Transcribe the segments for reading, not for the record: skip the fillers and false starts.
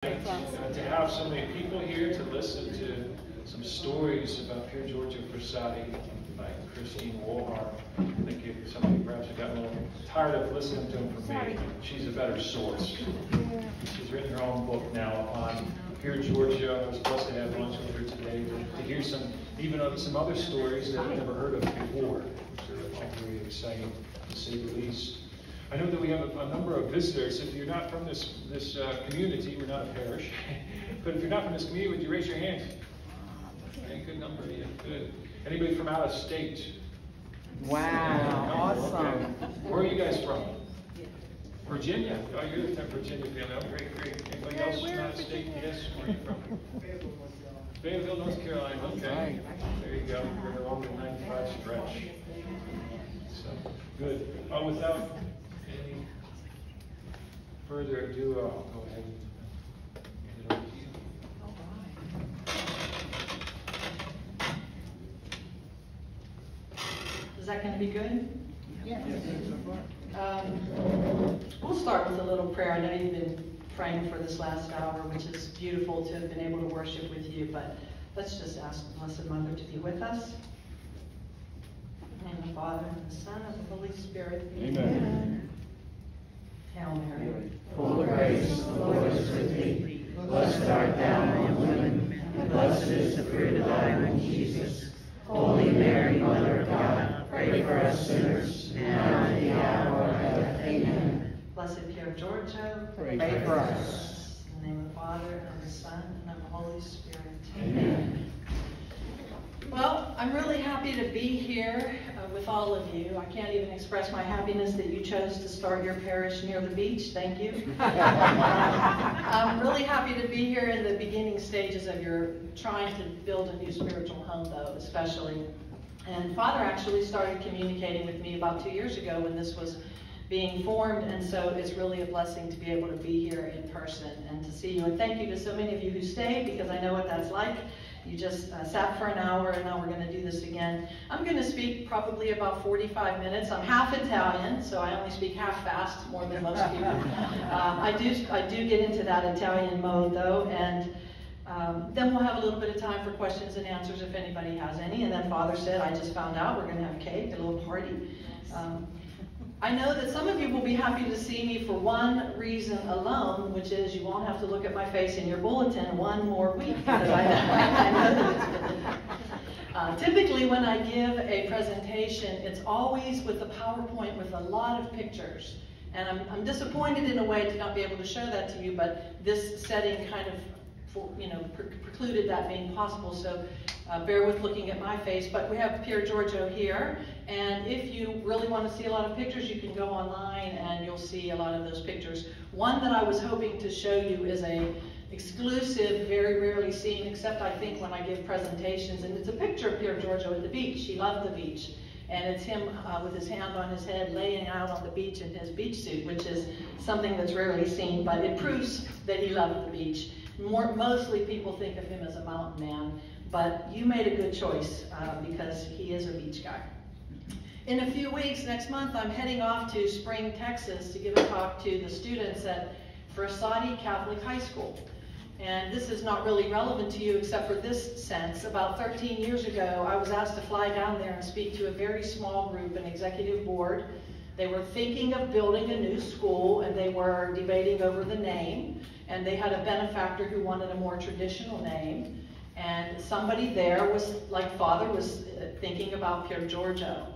To have so many people here to listen to some stories about Pier Giorgio Frassati by Christine Wohar. I think some of you perhaps have gotten a little tired of listening to them from me. She's a better source. She's written her own book now upon Pier Giorgio. I was blessed to have lunch with her today to hear some other stories that I've never heard of before. Which are all very exciting, to say the least. I know that we have a number of visitors. If you're not from this community, we're not a parish, but if you're not from this community, would you raise your hand? Okay, good number, yeah, good. Anybody from out of state? Wow, awesome. Okay. Where are you guys from? Virginia. Oh, you're the Virginia family. Oh, great, great. Anybody else from out of state? Yes, where are you from? Fayetteville, North Carolina. Okay. There you go. We're along the 95 stretch. So, good. Without any further ado, I'll go ahead and hand it over to you. Is that going to be good? Yes. We'll start with a little prayer. I know you've been praying for this last hour, which is beautiful to have been able to worship with you, but let's just ask the Blessed Mother to be with us. In the name of the Father, and the Son, and the Holy Spirit. Amen. Hail Mary. Full of grace, the Lord is with thee. Blessed art thou among women, and blessed is the fruit of thy womb, Jesus. Holy Mary, Mother of God, pray for us sinners, now and at the hour of our death. Amen. Blessed Pier Giorgio, Pray for us. In the name of the Father, and the Son, and of the Holy Spirit. Amen. Well, I'm really happy to be here with all of you. I can't even express my happiness that you chose to start your parish near the beach. Thank you. I'm really happy to be here in the beginning stages of your trying to build a new spiritual home, though, especially. And Father actually started communicating with me about 2 years ago when this was being formed, and so it's really a blessing to be able to be here in person and to see you. And thank you to so many of you who stayed, because I know what that's like. You just sat for an hour, and now we're going to do this again. I'm going to speak probably about 45 minutes. I'm half Italian, so I only speak half fast, more than most people. I do get into that Italian mode, though, and then we'll have a little bit of time for questions and answers if anybody has any. And then Father said, I just found out we're going to have cake, a little party. I know that some of you will be happy to see me for one reason alone, which is you won't have to look at my face in your bulletin one more week. Because I know that it's been typically when I give a presentation, it's always with a PowerPoint with a lot of pictures. And I'm disappointed in a way to not be able to show that to you, but this setting kind of precluded that being possible, so bear with looking at my face. But we have Pier Giorgio here, and if you really want to see a lot of pictures, you can go online and you'll see a lot of those pictures. One that I was hoping to show you is a exclusive, very rarely seen, except I think when I give presentations, and it's a picture of Pier Giorgio at the beach. He loved the beach. And it's him with his hand on his head laying out on the beach in his beach suit, which is something that's rarely seen, but it proves that he loved the beach. Mostly people think of him as a mountain man, but you made a good choice because he is a beach guy. In a few weeks, next month, I'm heading off to Spring, Texas to give a talk to the students at Frassati Catholic High School. And this is not really relevant to you except for this sense. About 13 years ago, I was asked to fly down there and speak to a very small group, an executive board. They were thinking of building a new school, and they were debating over the name. And they had a benefactor who wanted a more traditional name. And somebody there was, like Father, was thinking about Pier Giorgio.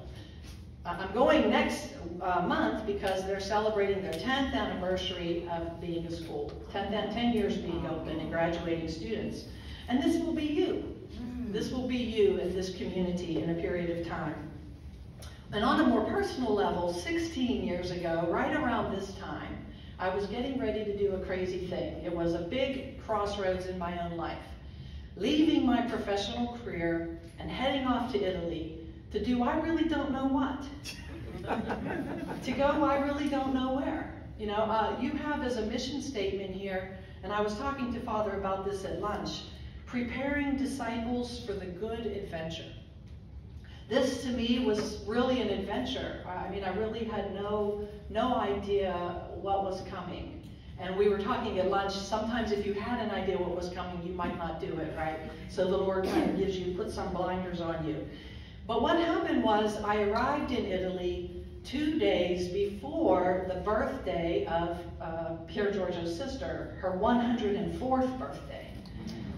I'm going next month because they're celebrating their 10th anniversary of being a school. 10 years being open and graduating students. And this will be you. This will be you in this community in a period of time. And on a more personal level, 16 years ago, right around this time, I was getting ready to do a crazy thing. It was a big crossroads in my own life. Leaving my professional career and heading off to Italy to do I really don't know what. To go I really don't know where. You know, you have as a mission statement here, and I was talking to Father about this at lunch, preparing disciples for the good adventure. This to me was really an adventure. I mean, I really had no idea what was coming. And we were talking at lunch, sometimes if you had an idea what was coming, you might not do it, right? So the Lord kind of gives you, puts some blinders on you. But what happened was I arrived in Italy 2 days before the birthday of Pier Giorgio's sister, her 104th birthday.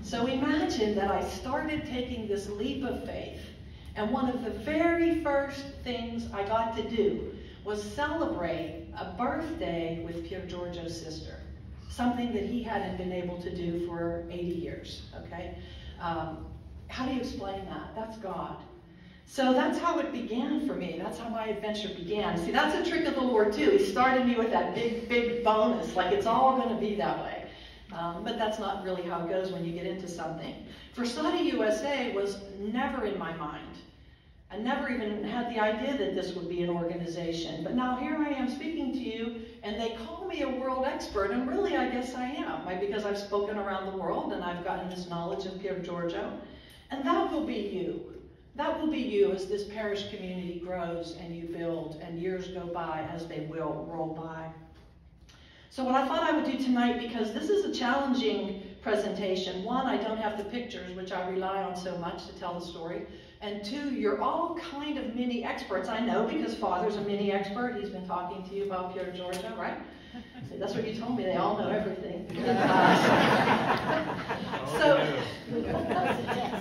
So imagine that I started taking this leap of faith, and one of the very first things I got to do was celebrate a birthday with Pier Giorgio's sister, something that he hadn't been able to do for 80 years, okay? How do you explain that? That's God. So that's how it began for me. That's how my adventure began. See, that's a trick of the Lord too. He started me with that big bonus, like it's all going to be that way. But that's not really how it goes when you get into something. Frassati USA was never in my mind. I never even had the idea that this would be an organization. But now here I am speaking to you, and they call me a world expert, and really I guess I am, right? Because I've spoken around the world and I've gotten this knowledge of Pier Giorgio. And that will be you. That will be you as this parish community grows and you build and years go by as they will roll by. So what I thought I would do tonight, because this is a challenging presentation. One, I don't have the pictures, which I rely on so much to tell the story. And two, you're all kind of mini experts. I know, because Father's a mini expert. He's been talking to you about Pier Giorgio, right? That's what you told me. They all know everything.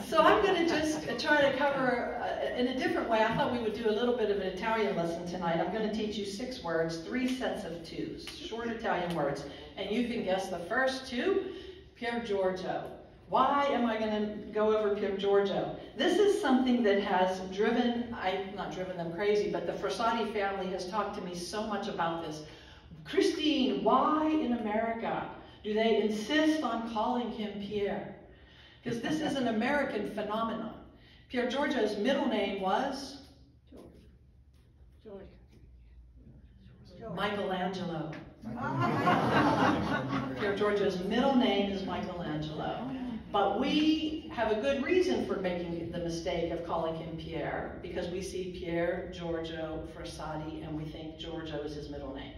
So I'm going to just try to cover in a different way. I thought we would do a little bit of an Italian lesson tonight. I'm going to teach you 6 words, 3 sets of 2s, short Italian words. And you can guess the first 2, Pier Giorgio. Why am I going to go over Pier Giorgio? This is something that has not driven them crazy, but the Frassati family has talked to me so much about this. Christine, why in America do they insist on calling him Pier? Because this is an American phenomenon. Pier Giorgio's middle name was? Michelangelo. Pier Giorgio's middle name is Michelangelo. But we have a good reason for making the mistake of calling him Pier, because we see Pier Giorgio Frassati and we think Giorgio is his middle name.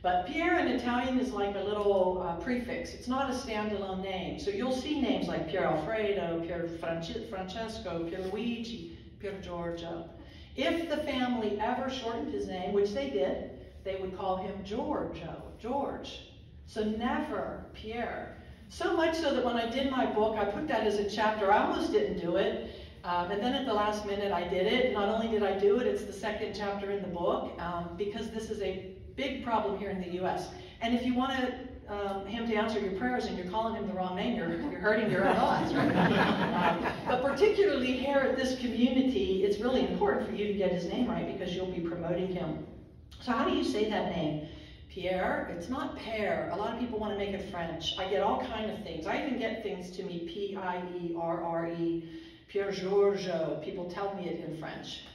But Pier in Italian is like a little prefix. It's not a standalone name. So you'll see names like Pier Alfredo, Pier Francesco, Pier Luigi, Pier Giorgio. If the family ever shortened his name, which they did, they would call him Giorgio, George. So never Pier. So much so that when I did my book, I put that as a chapter. I almost didn't do it. And then at the last minute, I did it. Not only did I do it, it's the 2nd chapter in the book, because this is a big problem here in the U.S. And if you want him to answer your prayers and you're calling him the wrong name, you're hurting your own cause, right? But particularly here at this community, it's really important for you to get his name right, because you'll be promoting him. So how do you say that name? Pierre, it's not Père. A lot of people want to make it French. I get all kind of things. I even get things to me, P-I-E-R-R-E, Pier Giorgio. People tell me it in French.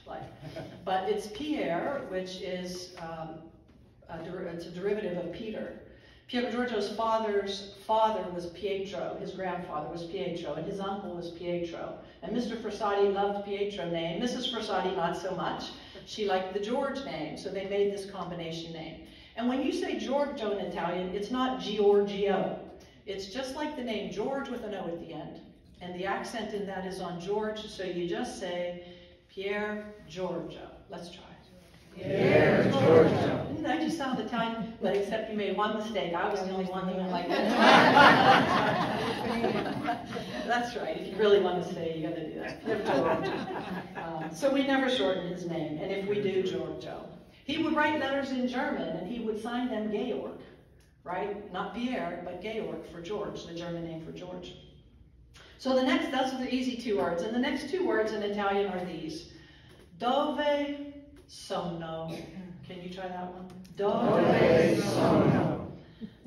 But it's Pierre, which is it's a derivative of Peter. Pier Giorgio's father's father was Pietro. His grandfather was Pietro, and his uncle was Pietro. And Mr. Frassati loved Pietro name. Mrs. Frassati not so much. She liked the George name, so they made this combination name. And when you say Giorgio in Italian, it's not Giorgio. It's just like the name George with an O at the end. And the accent in that is on George, so you just say Pier Giorgio. Let's try. Pier Giorgio. Didn't that just sound Italian? But except you made one mistake. I was the only one that went like that. That's right. If you really want to say, you got to do that. So we never shorten his name. And if we do, Giorgio. He would write letters in German, and he would sign them Georg, right? Not Pierre, but Georg for George, the German name for George. So those are the easy 2 words. And the next 2 words in Italian are these. Dove sono. Can you try that one? Dove sono.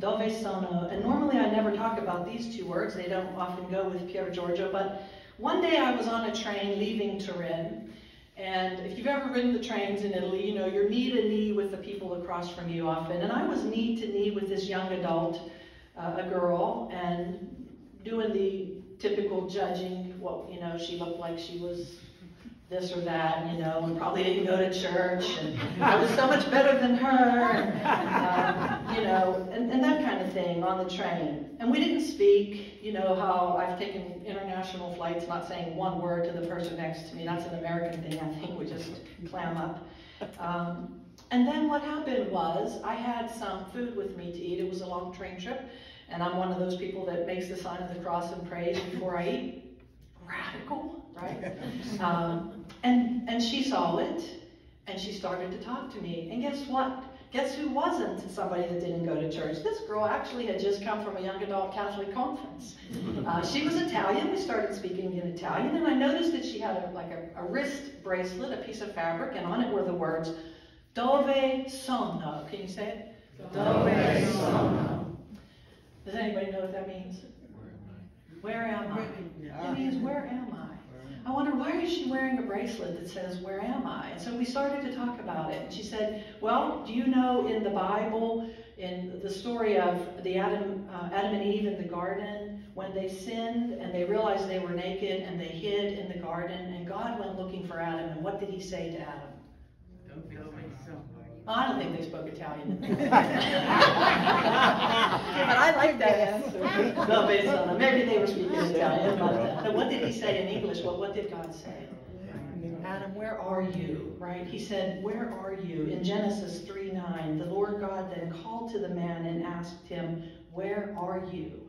Dove sono. And normally I never talk about these 2 words. They don't often go with Pier Giorgio. But one day I was on a train leaving Turin. And if you've ever ridden the trains in Italy, you know you're knee to knee with the people across from you often. And I was knee to knee with this young adult, a girl, and doing the typical judging. Well, you know, she looked like she was this or that, you know, and probably didn't go to church. And I was so much better than her, and, you know, and that kind of thing on the train. And we didn't speak. You know how I've taken international flights not saying one word to the person next to me. That's an American thing, I think. We just clam up. And then what happened was I had some food with me to eat. It was a long train trip. And I'm one of those people that makes the sign of the cross and prays before I eat. Radical, right? And she saw it, and she started to talk to me. And guess what? Guess who wasn't somebody that didn't go to church? This girl actually had just come from a young adult Catholic conference. She was Italian. We started speaking in Italian, and I noticed that she had a wrist bracelet, a piece of fabric, and on it were the words, Dove sono. Can you say it? Dove sono. Does anybody know what that means? Where am I? It means, where am I? I wonder, why is she wearing a bracelet that says, where am I? And so we started to talk about it. And she said, well, do you know in the Bible, in the story of the Adam and Eve in the garden, when they sinned and they realized they were naked and they hid in the garden, and God went looking for Adam, and what did he say to Adam? Well, I don't think they spoke Italian. But I like that answer. Maybe they were speaking Italian, but what did he say in English? What did God say? Adam, where are you? Right? He said, where are you? In Genesis 3:9, the Lord God then called to the man and asked him, where are you?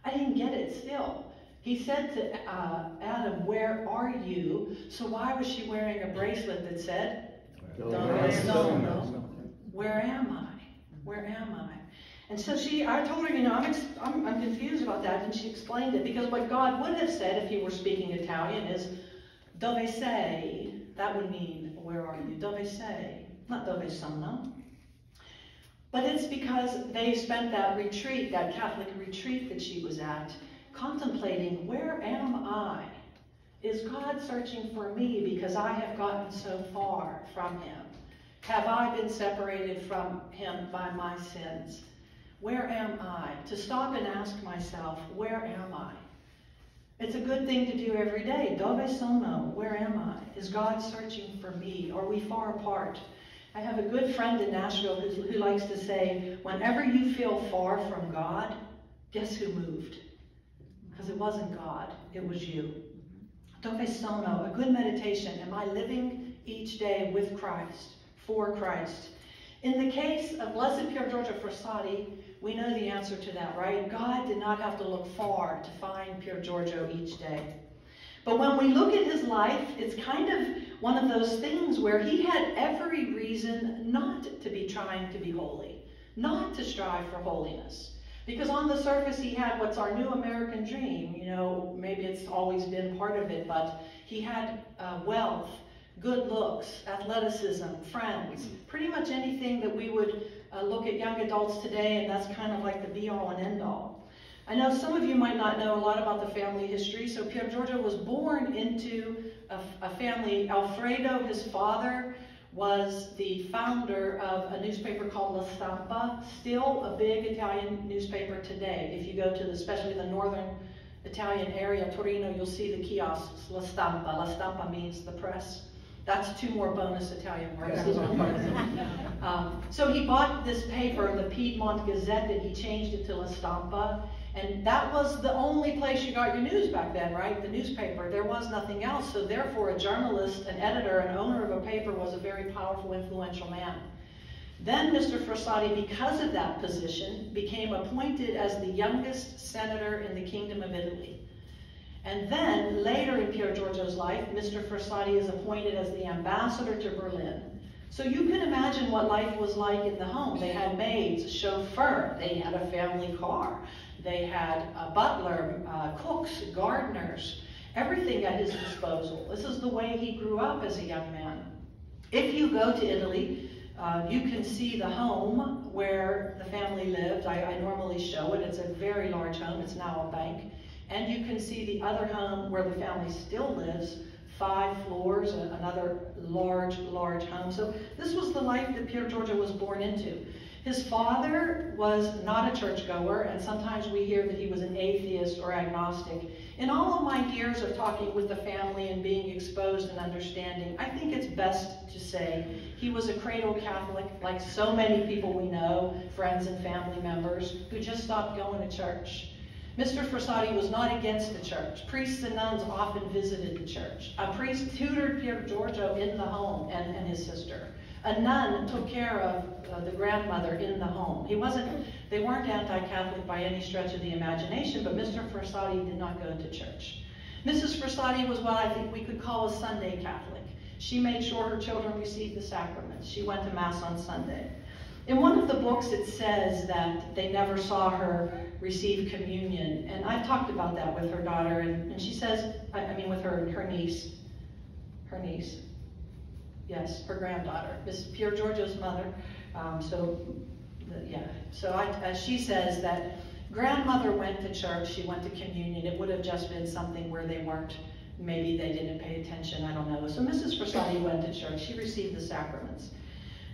I didn't get it still. He said to Adam, where are you? So why was she wearing a bracelet that said, where am I? Where am I? And so I told her, you know, I'm confused about that, and she explained it, because what God would have said if he were speaking Italian is, dove sei? That would mean, where are you? Dove sei? Not dove sono. But it's because they spent that retreat, that Catholic retreat that she was at, contemplating, where am I? Is God searching for me because I have gotten so far from him? Have I been separated from him by my sins? Where am I? To stop and ask myself, where am I? It's a good thing to do every day. Dove sono? Where am I? Is God searching for me? Are we far apart? I have a good friend in Nashville who likes to say, whenever you feel far from God, guess who moved? Because it wasn't God, it was you. Dove sono? A good meditation. Am I living each day with Christ, for Christ? In the case of Blessed Pier Giorgio Frassati, we know the answer to that, right? God did not have to look far to find Pier Giorgio each day. But when we look at his life, it's kind of one of those things where he had every reason not to be trying to be holy, not to strive for holiness. Because on the surface, he had what's our new American dream. You know, maybe it's always been part of it, but he had wealth, good looks, athleticism, friends, pretty much anything that we would look at young adults today, and that's kind of like the be-all and end-all. I know some of you might not know a lot about the family history. So Pier Giorgio was born into a family. Alfredo, his father, was the founder of a newspaper called La Stampa, still a big Italian newspaper today. If you go to especially the northern Italian area, Torino, you'll see the kiosks, La Stampa. La Stampa means the press. That's 2 more bonus Italian words. So he bought this paper, the Piedmont Gazette, and he changed it to La Stampa. And that was the only place you got your news back then, right? The newspaper. There was nothing else. So therefore, a journalist, an editor, an owner of a paper was a very powerful, influential man. Then Mr. Frassati, because of that position, became appointed as the youngest senator in the Kingdom of Italy. And then, later in Pier Giorgio's life, Mr. Frassati is appointed as the ambassador to Berlin. So you can imagine what life was like in the home. They had maids, a chauffeur, they had a family car, they had a butler, cooks, gardeners, everything at his disposal. This is the way he grew up as a young man. If you go to Italy, you can see the home where the family lived. I normally show it. It's a very large home. It's now a bank. And you can see the other home where the family still lives, 5 floors, another large home. So this was the life that Pier Giorgio was born into. His father was not a churchgoer, and sometimes we hear that he was an atheist or agnostic. In all of my years of talking with the family and being exposed and understanding, I think it's best to say he was a cradle Catholic, like so many people we know, friends and family members, who just stopped going to church. Mr. Frassati was not against the church. Priests and nuns often visited the church. A priest tutored Pier Giorgio in the home and his sister. A nun took care of the grandmother in the home. They weren't anti-Catholic by any stretch of the imagination, but Mr. Frassati did not go to church. Mrs. Frassati was what I think we could call a Sunday Catholic. She made sure her children received the sacraments. She went to Mass on Sunday. In one of the books it says that they never saw her receive communion, and I've talked about that with her daughter, and she says, with her niece, yes, her granddaughter, Miss Pier Giorgio's mother. She says that grandmother went to church, she went to communion. It would have just been something where they weren't, maybe they didn't pay attention, I don't know. So Mrs. Frassati went to church, she received the sacraments.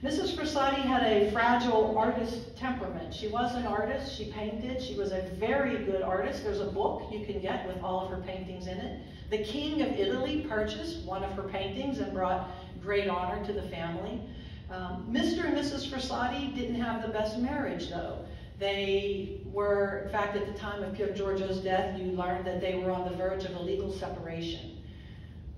Mrs. Frassati had a fragile artist temperament. She was an artist, she painted, she was a very good artist. There's a book you can get with all of her paintings in it. The King of Italy purchased one of her paintings and brought great honor to the family. Mr. and Mrs. Frassati didn't have the best marriage, though. They were, in fact, at the time of Pier Giorgio's death, you learned that they were on the verge of a legal separation.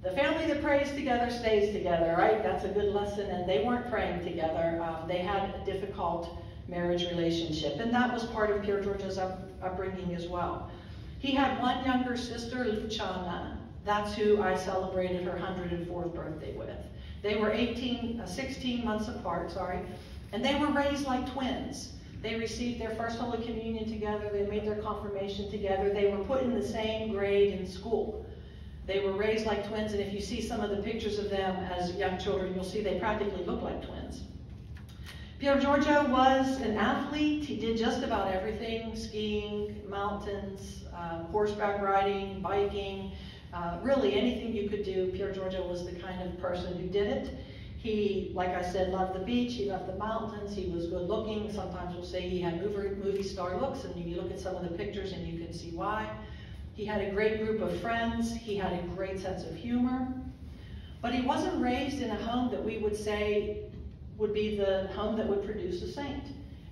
The family that prays together stays together, right? That's a good lesson, and they weren't praying together. They had a difficult marriage relationship, and that was part of Pier Giorgio's upbringing as well. He had one younger sister, Luciana. That's who I celebrated her 104th birthday with. They were 16 months apart, and they were raised like twins. They received their first Holy Communion together, they made their confirmation together, they were put in the same grade in school. They were raised like twins, and if you see some of the pictures of them as young children, you'll see they practically look like twins. Pier Giorgio was an athlete. He did just about everything: skiing, mountains, horseback riding, biking, really anything you could do. Pier Giorgio was the kind of person who did it. He, like I said, loved the beach, he loved the mountains, he was good looking. Sometimes we'll say he had movie star looks, and you look at some of the pictures and you can see why. He had a great group of friends, he had a great sense of humor, but he wasn't raised in a home that we would say would be the home that would produce a saint.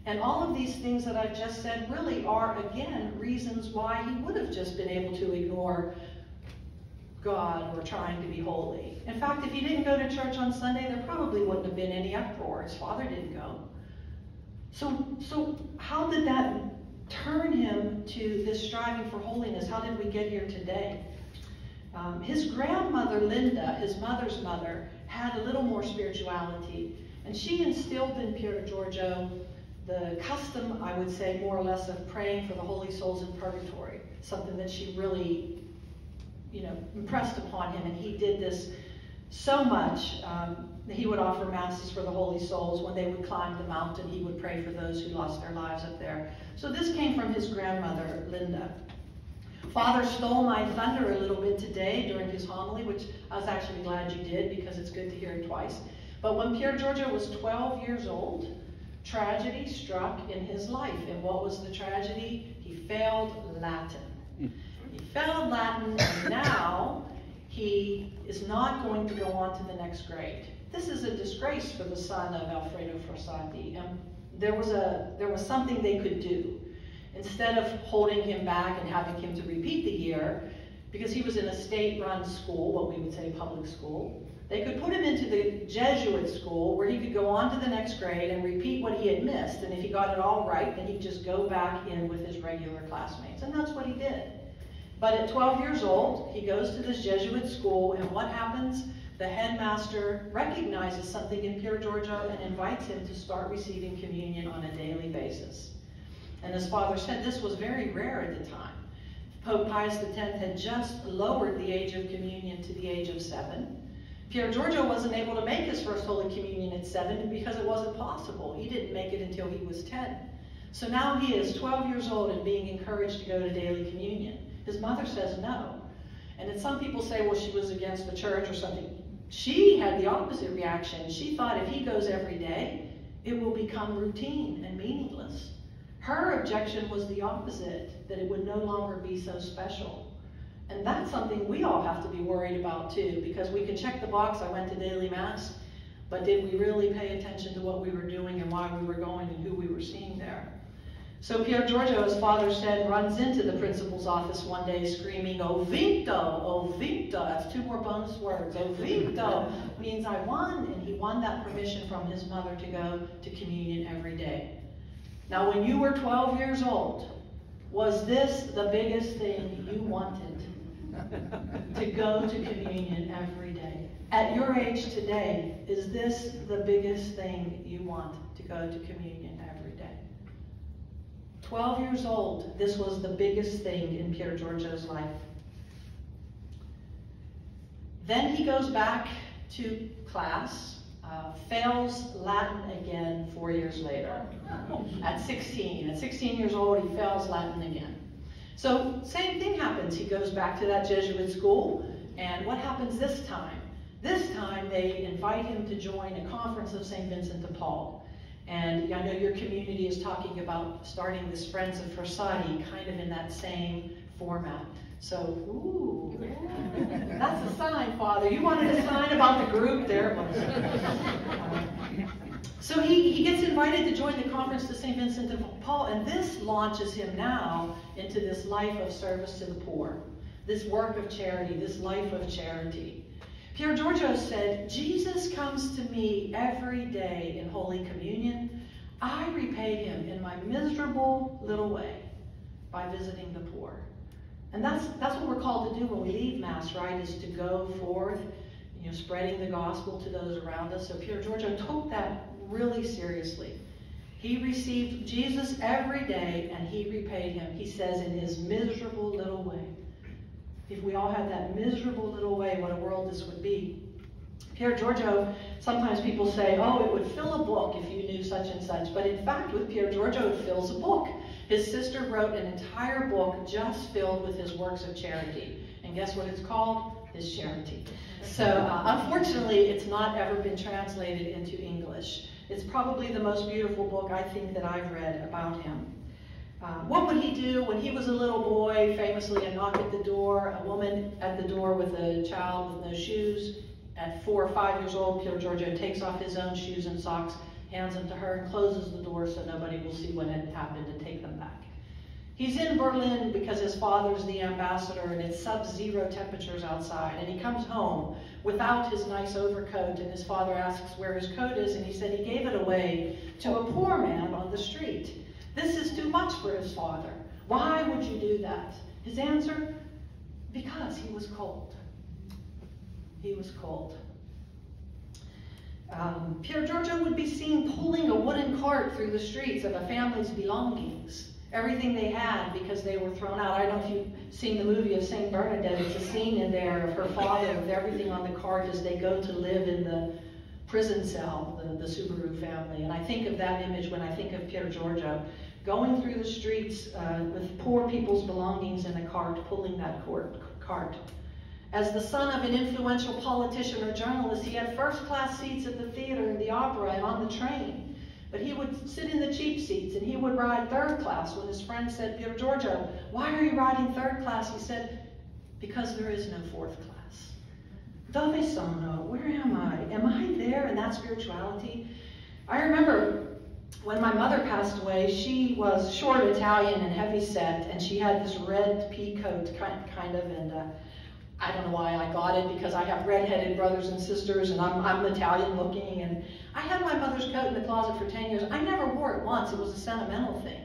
And all of these things that I've just said really are, again, reasons why he would have just been able to ignore God or trying to be holy. In fact, if he didn't go to church on Sunday, there probably wouldn't have been any uproar. His father didn't go. So how did that turn him to this striving for holiness? How did we get here today? His grandmother, Linda, his mother's mother, had a little more spirituality, and she instilled in Pier Giorgio the custom, I would say, more or less, of praying for the holy souls in purgatory, something that she really, impressed upon him, and he did this so much. He would offer masses for the holy souls. When they would climb the mountain, he would pray for those who lost their lives up there. So this came from his grandmother, Linda. Father stole my thunder a little bit today during his homily, which I was actually glad you did, because it's good to hear it twice. But when Pier Giorgio was 12 years old, tragedy struck in his life. And what was the tragedy? He failed Latin. He failed Latin, and now he is not going to go on to the next grade. This is a disgrace for the son of Alfredo Frassati. There was something they could do. Instead of holding him back and having him to repeat the year, because he was in a state-run school, what we would say public school, they could put him into the Jesuit school where he could go on to the next grade and repeat what he had missed. And if he got it all right, then he'd just go back in with his regular classmates. And that's what he did. But at 12 years old, he goes to this Jesuit school, and what happens? The headmaster recognizes something in Pier Giorgio and invites him to start receiving communion on a daily basis. And as Father said, this was very rare at the time. Pope Pius X had just lowered the age of communion to the age of 7. Pier Giorgio wasn't able to make his first Holy Communion at 7 because it wasn't possible. He didn't make it until he was 10. So now he is 12 years old and being encouraged to go to daily communion. His mother says no. And then some people say, well, she was against the church or something. She had the opposite reaction. She thought if he goes every day, it will become routine and meaningless. Her objection was the opposite, that it would no longer be so special. And that's something we all have to be worried about too, because we can check the box, I went to daily mass, but did we really pay attention to what we were doing and why we were going and who we were seeing there? So Pier Giorgio, as father said, runs into the principal's office one day screaming, "O vinto, o vinto." That's 2 more bonus words. "O vinto" means I won, and he won that permission from his mother to go to communion every day. Now, when you were 12 years old, was this the biggest thing you wanted? To go to communion every day? At your age today, is this the biggest thing you want, to go to communion every day? 12 years old, this was the biggest thing in Pier Giorgio's life. Then he goes back to class, fails Latin again 4 years later. At 16 years old, he fails Latin again. So same thing happens. He goes back to that Jesuit school, and what happens this time? This time they invite him to join a conference of St. Vincent de Paul. And I know your community is talking about starting this Friends of Frassati, kind of in that same format. So, ooh, that's a sign, Father. You wanted a sign about the group? There it was. So he gets invited to join the conference to St. Vincent de Paul, and this launches him now into this life of service to the poor, this work of charity, this life of charity. Pier Giorgio said, "Jesus comes to me every day in Holy Communion. I repay him in my miserable little way by visiting the poor." And that's what we're called to do when we leave Mass, right? Is to go forth, spreading the gospel to those around us. So Pier Giorgio took that really seriously. He received Jesus every day, and he repaid him, he says, in his miserable little way. If we all had that miserable little way, what a world this would be. Pier Giorgio, sometimes people say, oh, it would fill a book if you knew such and such. But in fact, with Pier Giorgio, it fills a book. His sister wrote an entire book just filled with his works of charity. And guess what it's called? His Charity. So unfortunately, it's not ever been translated into English. It's probably the most beautiful book, I think, that I've read about him. What would he do when he was a little boy? Famously, a knock at the door, a woman at the door with a child with no shoes. At 4 or 5 years old, Pier Giorgio takes off his own shoes and socks, hands them to her, and closes the door so nobody will see what had happened and take them back. He's in Berlin because his father's the ambassador, and it's sub-zero temperatures outside. And he comes home without his nice overcoat, and his father asks where his coat is, and he said he gave it away to a poor man on the street. This is too much for his father. Why would you do that? His answer, because he was cold. He was cold. Pier Giorgio would be seen pulling a wooden cart through the streets of a family's belongings, everything they had, because they were thrown out. I don't know if you've seen the movie of St. Bernadette. It's a scene in there of her father with everything on the cart as they go to live in the prison cell, the Subaru family. And I think of that image when I think of Pier Giorgio, going through the streets with poor people's belongings in a cart, pulling that cart. As the son of an influential politician or journalist, he had first-class seats at the theater and the opera and on the train. But he would sit in the cheap seats, and he would ride third class. When his friend said, Pier Giorgio, why are you riding third class? He said, because there is no fourth class. Dove sono? Where am I? Am I there in that spirituality? I remember when my mother passed away, she was short Italian and heavy set, and she had this red pea coat kind of, and I don't know why I got it, because I have red-headed brothers and sisters, and I'm Italian looking, and I had my mother's coat in the closet for 10 years. I never wore it once. It was a sentimental thing.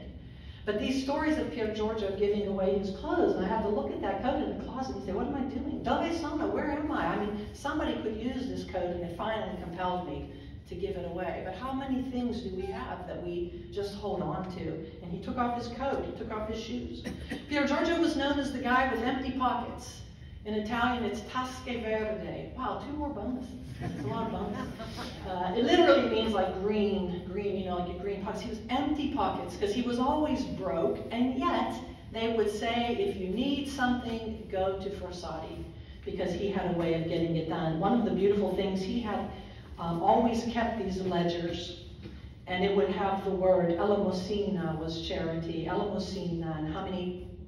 But these stories of Pier Giorgio giving away his clothes, and I had to look at that coat in the closet and say, what am I doing? Dove sono? Where am I? I mean, somebody could use this coat, and it finally compelled me to give it away. But how many things do we have that we just hold on to? And he took off his coat. He took off his shoes. Pier Giorgio was known as the guy with empty pockets. In Italian, it's tasche verde. Wow, 2 more bonuses. That's a lot of bonuses. It literally means like green, like your green pockets. He was empty pockets because he was always broke, and yet they would say, if you need something, go to Frassati, because he had a way of getting it done. One of the beautiful things, he had always kept these ledgers, And it would have the word, elemosina was charity, elemosina, and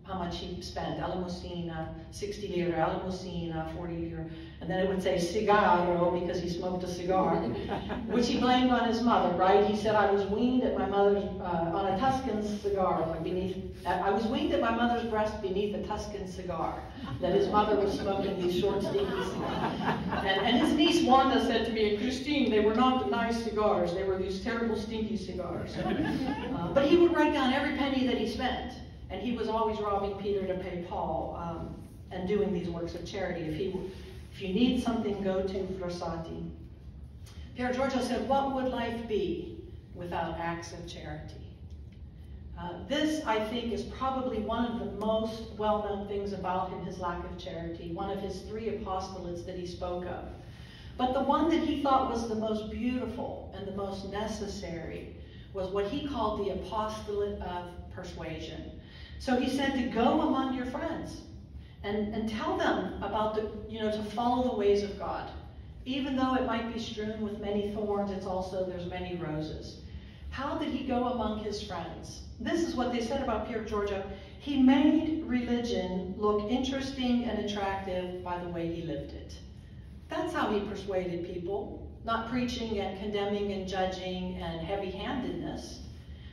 how much he spent, elemosina, 60 lira, elemosina, 40 lira. And then it would say cigarro, because he smoked a cigar, which he blamed on his mother, right? He said, I was weaned at my mother's, on a Tuscan cigar, I was weaned at my mother's breast beneath a Tuscan cigar, that his mother was smoking these short, stinky cigars. And his niece Wanda said to me, Christine, they were not the nice cigars, they were these terrible, stinky cigars. But he would write down every penny that he spent, and he was always robbing Peter to pay Paul, and doing these works of charity. If you need something, go to Frassati. Pier Giorgio said, what would life be without acts of charity? This, I think, is probably one of the most well-known things about him, his lack of charity, one of his 3 apostolates that he spoke of. But the one that he thought was the most beautiful and the most necessary was what he called the apostolate of persuasion. So he said to go among your friends and tell them about to follow the ways of God. Even though it might be strewn with many thorns, there's many roses. How did he go among his friends? This is what they said about Pier Giorgio. He made religion look interesting and attractive by the way he lived it. That's how he persuaded people, not preaching and condemning and judging and heavy-handedness,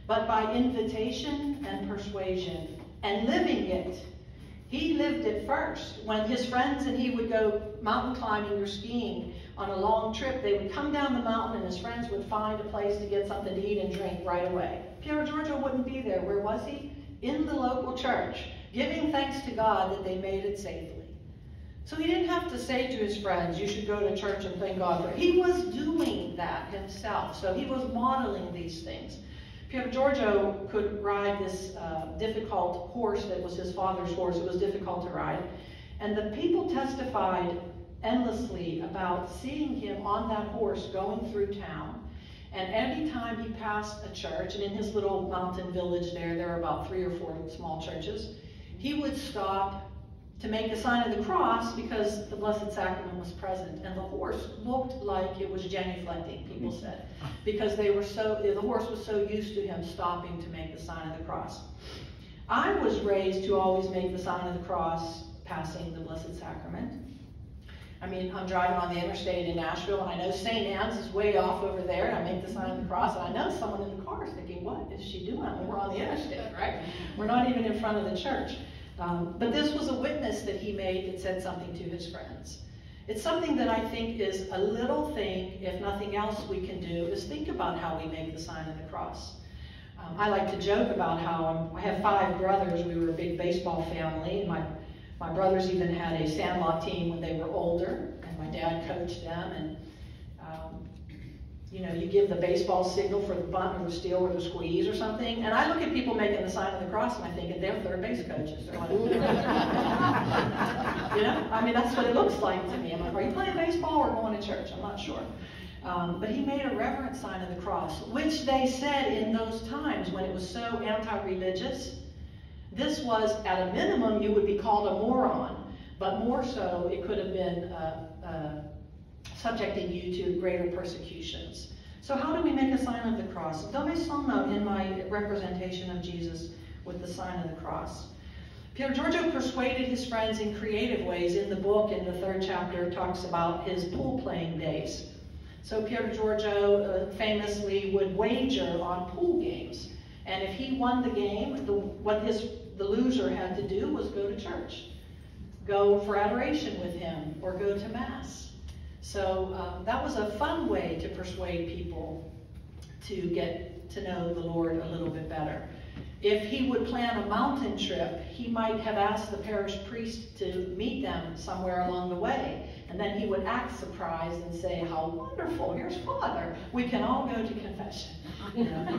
but by invitation and persuasion and living it. He lived it first. When his friends and he would go mountain climbing or skiing on a long trip, they would come down the mountain and his friends would find a place to get something to eat and drink right away. Pier Giorgio wouldn't be there. Where was he? In the local church, giving thanks to God that they made it safely. So he didn't have to say to his friends, you should go to church and thank God for it. He was doing that himself. So he was modeling these things. Pier Giorgio could ride this difficult horse that was his father's horse. It was difficult to ride. And the people testified endlessly about seeing him on that horse going through town. And every time he passed a church, and in his little mountain village there are about 3 or 4 small churches, he would stop to make a sign of the cross because the Blessed Sacrament was present. And the horse looked like it was genuflecting, people said, because the horse was so used to him stopping to make the sign of the cross. I was raised to always make the sign of the cross passing the Blessed Sacrament. I mean, I'm driving on the interstate in Nashville, and I know St. Anne's is way off over there, and I make the sign of the cross, and I know someone in the car is thinking, what is she doing? Well, we're on the interstate, right? We're not even in front of the church. But this was a witness that he made that said something to his friends. It's something that I think is a little thing, if nothing else we can do, is think about how we make the sign of the cross. I like to joke about how I have 5 brothers. We were a big baseball family. My brothers even had a sandlot team when they were older, and my dad coached them. And you give the baseball signal for the bunt or the steal or the squeeze or something. And I look at people making the sign of the cross, and I think they're third base coaches. They're like, I mean, that's what it looks like to me. I'm like, are you playing baseball or going to church? I'm not sure. But he made a reverent sign of the cross, which they said in those times when it was so anti-religious. This was, at a minimum, you would be called a moron, but more so, it could have been subjecting you to greater persecutions. So how do we make a sign of the cross? Dove sono in my representation of Jesus with the sign of the cross? Pier Giorgio persuaded his friends in creative ways. In the book, in the 3rd chapter, talks about his pool playing days. So Pier Giorgio famously would wager on pool games. And if he won the game, the loser had to do was go to church, go for adoration with him, or go to Mass. So that was a fun way to persuade people to get to know the Lord a little bit better. If he would plan a mountain trip, he might have asked the parish priest to meet them somewhere along the way. And then he would act surprised and say, how wonderful, here's Father. We can all go to confession.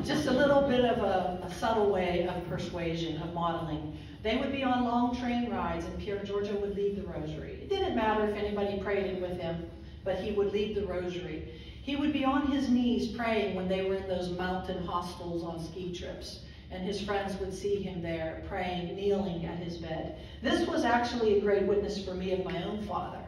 Just a little bit of a subtle way of persuasion, of modeling. They would be on long train rides, and Pier Giorgio would lead the rosary. It didn't matter if anybody prayed it with him, but he would lead the rosary. He would be on his knees praying when they were in those mountain hostels on ski trips. And his friends would see him there praying, kneeling at his bed. This was actually a great witness for me of my own father.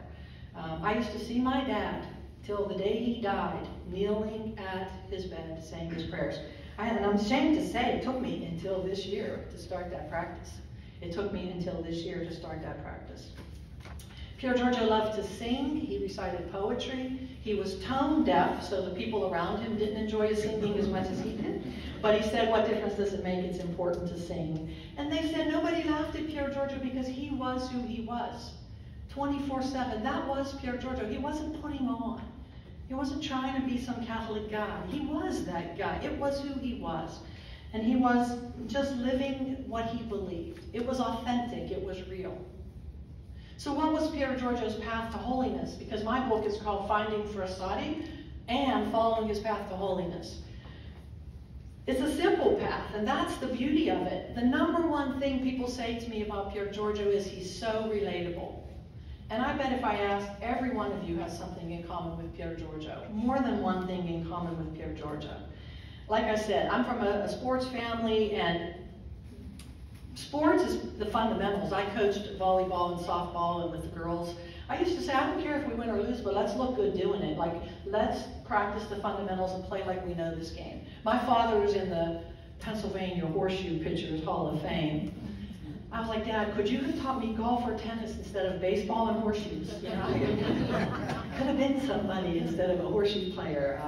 I used to see my dad till the day he died, kneeling at his bed, saying his prayers. And I'm ashamed to say it took me until this year to start that practice. It took me until this year to start that practice. Pier Giorgio loved to sing. He recited poetry. He was tone deaf, so the people around him didn't enjoy his singing as much as he did. But he said, what difference does it make? It's important to sing. And they said nobody laughed at Pier Giorgio because he was who he was. 24/7, that was Pier Giorgio. He wasn't putting on. He wasn't trying to be some Catholic guy. He was that guy. It was who he was. And he was just living what he believed. It was authentic. It was real. So what was Pier Giorgio's path to holiness? Because my book is called Finding Frassati and Following His Path to Holiness. It's a simple path, and that's the beauty of it. The number one thing people say to me about Pier Giorgio is he's so relatable. And I bet if I asked, every one of you has something in common with Pier Giorgio. More than one thing in common with Pier Giorgio. Like I said, I'm from a sports family, and sports is the fundamentals. I coached volleyball and softball and with the girls. I used to say, I don't care if we win or lose, but let's look good doing it. Like, let's practice the fundamentals and play like we know this game. My father was in the Pennsylvania Horseshoe Pitchers Hall of Fame. I was like, Dad, could you have taught me golf or tennis instead of baseball and horseshoes? You know, I could have been somebody instead of a horseshoe player.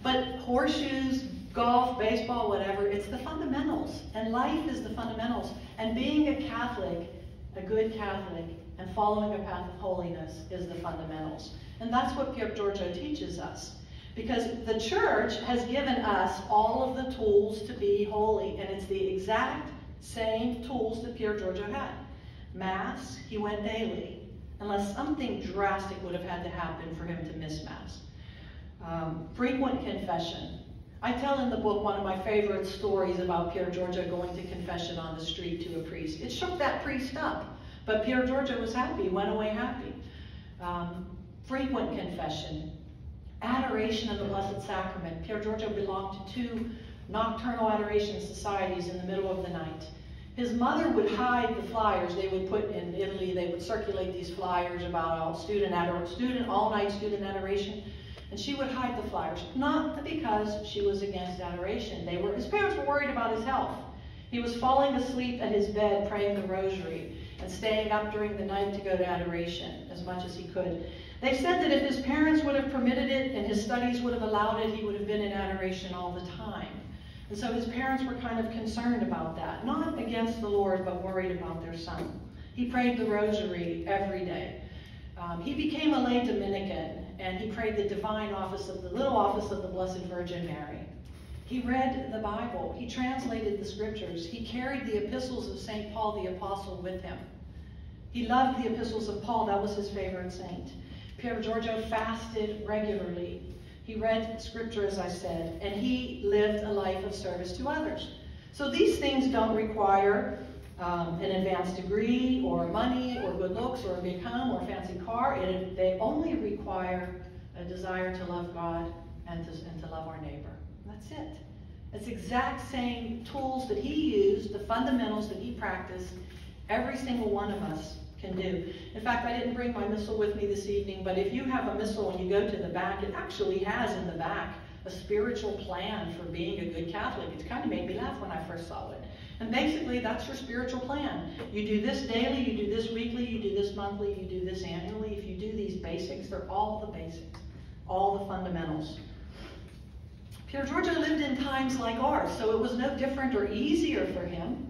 But horseshoes, golf, baseball, whatever, it's the fundamentals. And life is the fundamentals. And being a Catholic, a good Catholic, and following a path of holiness is the fundamentals. And that's what Pier Giorgio teaches us. Because the church has given us all of the tools to be holy. And it's the exact same tools that Pier Giorgio had. Mass, he went daily, unless something drastic would have had to happen for him to miss Mass. Frequent confession. I tell in the book one of my favorite stories about Pier Giorgio going to confession on the street to a priest. It shook that priest up, but Pier Giorgio was happy, went away happy. Frequent confession. Adoration of the Blessed Sacrament. Pier Giorgio belonged to 2 nocturnal adoration societies in the middle of the night. His mother would hide the flyers. They would put in Italy, they would circulate these flyers about all-night student adoration. And she would hide the flyers, not because she was against adoration. His parents were worried about his health. He was falling asleep at his bed praying the rosary and staying up during the night to go to adoration as much as he could. They said that if his parents would have permitted it and his studies would have allowed it, he would have been in adoration all the time. And so his parents were kind of concerned about that, not against the Lord, but worried about their son. He prayed the rosary every day. He became a lay Dominican, and he prayed the divine office of the little office of the Blessed Virgin Mary. He read the Bible. He translated the scriptures. He carried the epistles of St. Paul the Apostle with him. He loved the epistles of Paul. That was his favorite saint. Pier Giorgio fasted regularly. He read scripture, as I said, and he lived a life of service to others. So these things don't require an advanced degree or money or good looks or a big home or a fancy car. They only require a desire to love God and to love our neighbor. That's it. It's the exact same tools that he used, the fundamentals that he practiced, every single one of us can do. In fact, I didn't bring my missal with me this evening, but if you have a missal and you go to the back, it actually has in the back a spiritual plan for being a good Catholic. It kind of made me laugh when I first saw it. And basically, that's your spiritual plan. You do this daily, you do this weekly, you do this monthly, you do this annually. If you do these basics, they're all the basics, all the fundamentals. Pier Giorgio lived in times like ours, so it was no different or easier for him.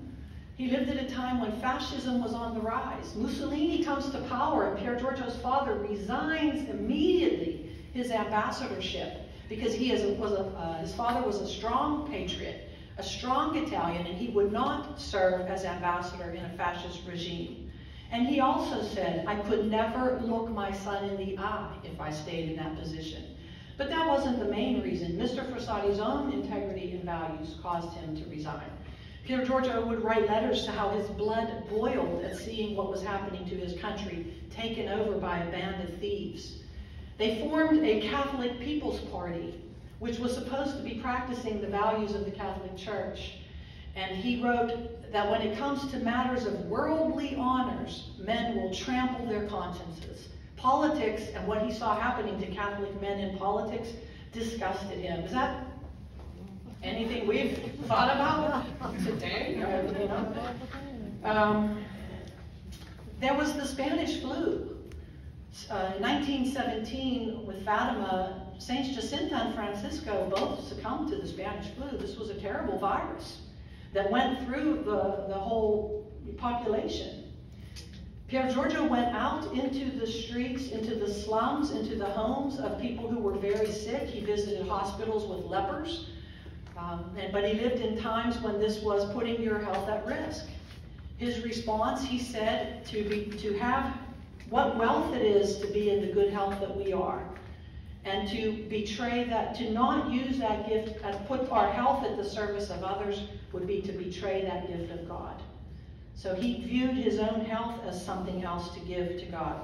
He lived at a time when fascism was on the rise. Mussolini comes to power, and Pier Giorgio's father resigns immediately his ambassadorship because his father was a strong patriot, a strong Italian, and he would not serve as ambassador in a fascist regime. And he also said, I could never look my son in the eye if I stayed in that position. But that wasn't the main reason. Mr. Frassati's own integrity and values caused him to resign. Pier Giorgio would write letters to how his blood boiled at seeing what was happening to his country, taken over by a band of thieves. They formed a Catholic People's Party, which was supposed to be practicing the values of the Catholic Church. And he wrote that when it comes to matters of worldly honors, men will trample their consciences, Politics and what he saw happening to Catholic men in politics disgusted him. Is that anything we've thought about today? You know? There was the Spanish flu. In 1917, with Fatima, Saints Jacinta and Francisco both succumbed to the Spanish flu. This was a terrible virus that went through the whole population. Pier Giorgio went out into the streets, into the slums, into the homes of people who were very sick. He visited hospitals with lepers, but he lived in times when this was putting your health at risk. His response, he said, to have what wealth it is to be in the good health that we are, and to betray that, to not use that gift and put our health at the service of others would be to betray that gift of God. So he viewed his own health as something else to give to God.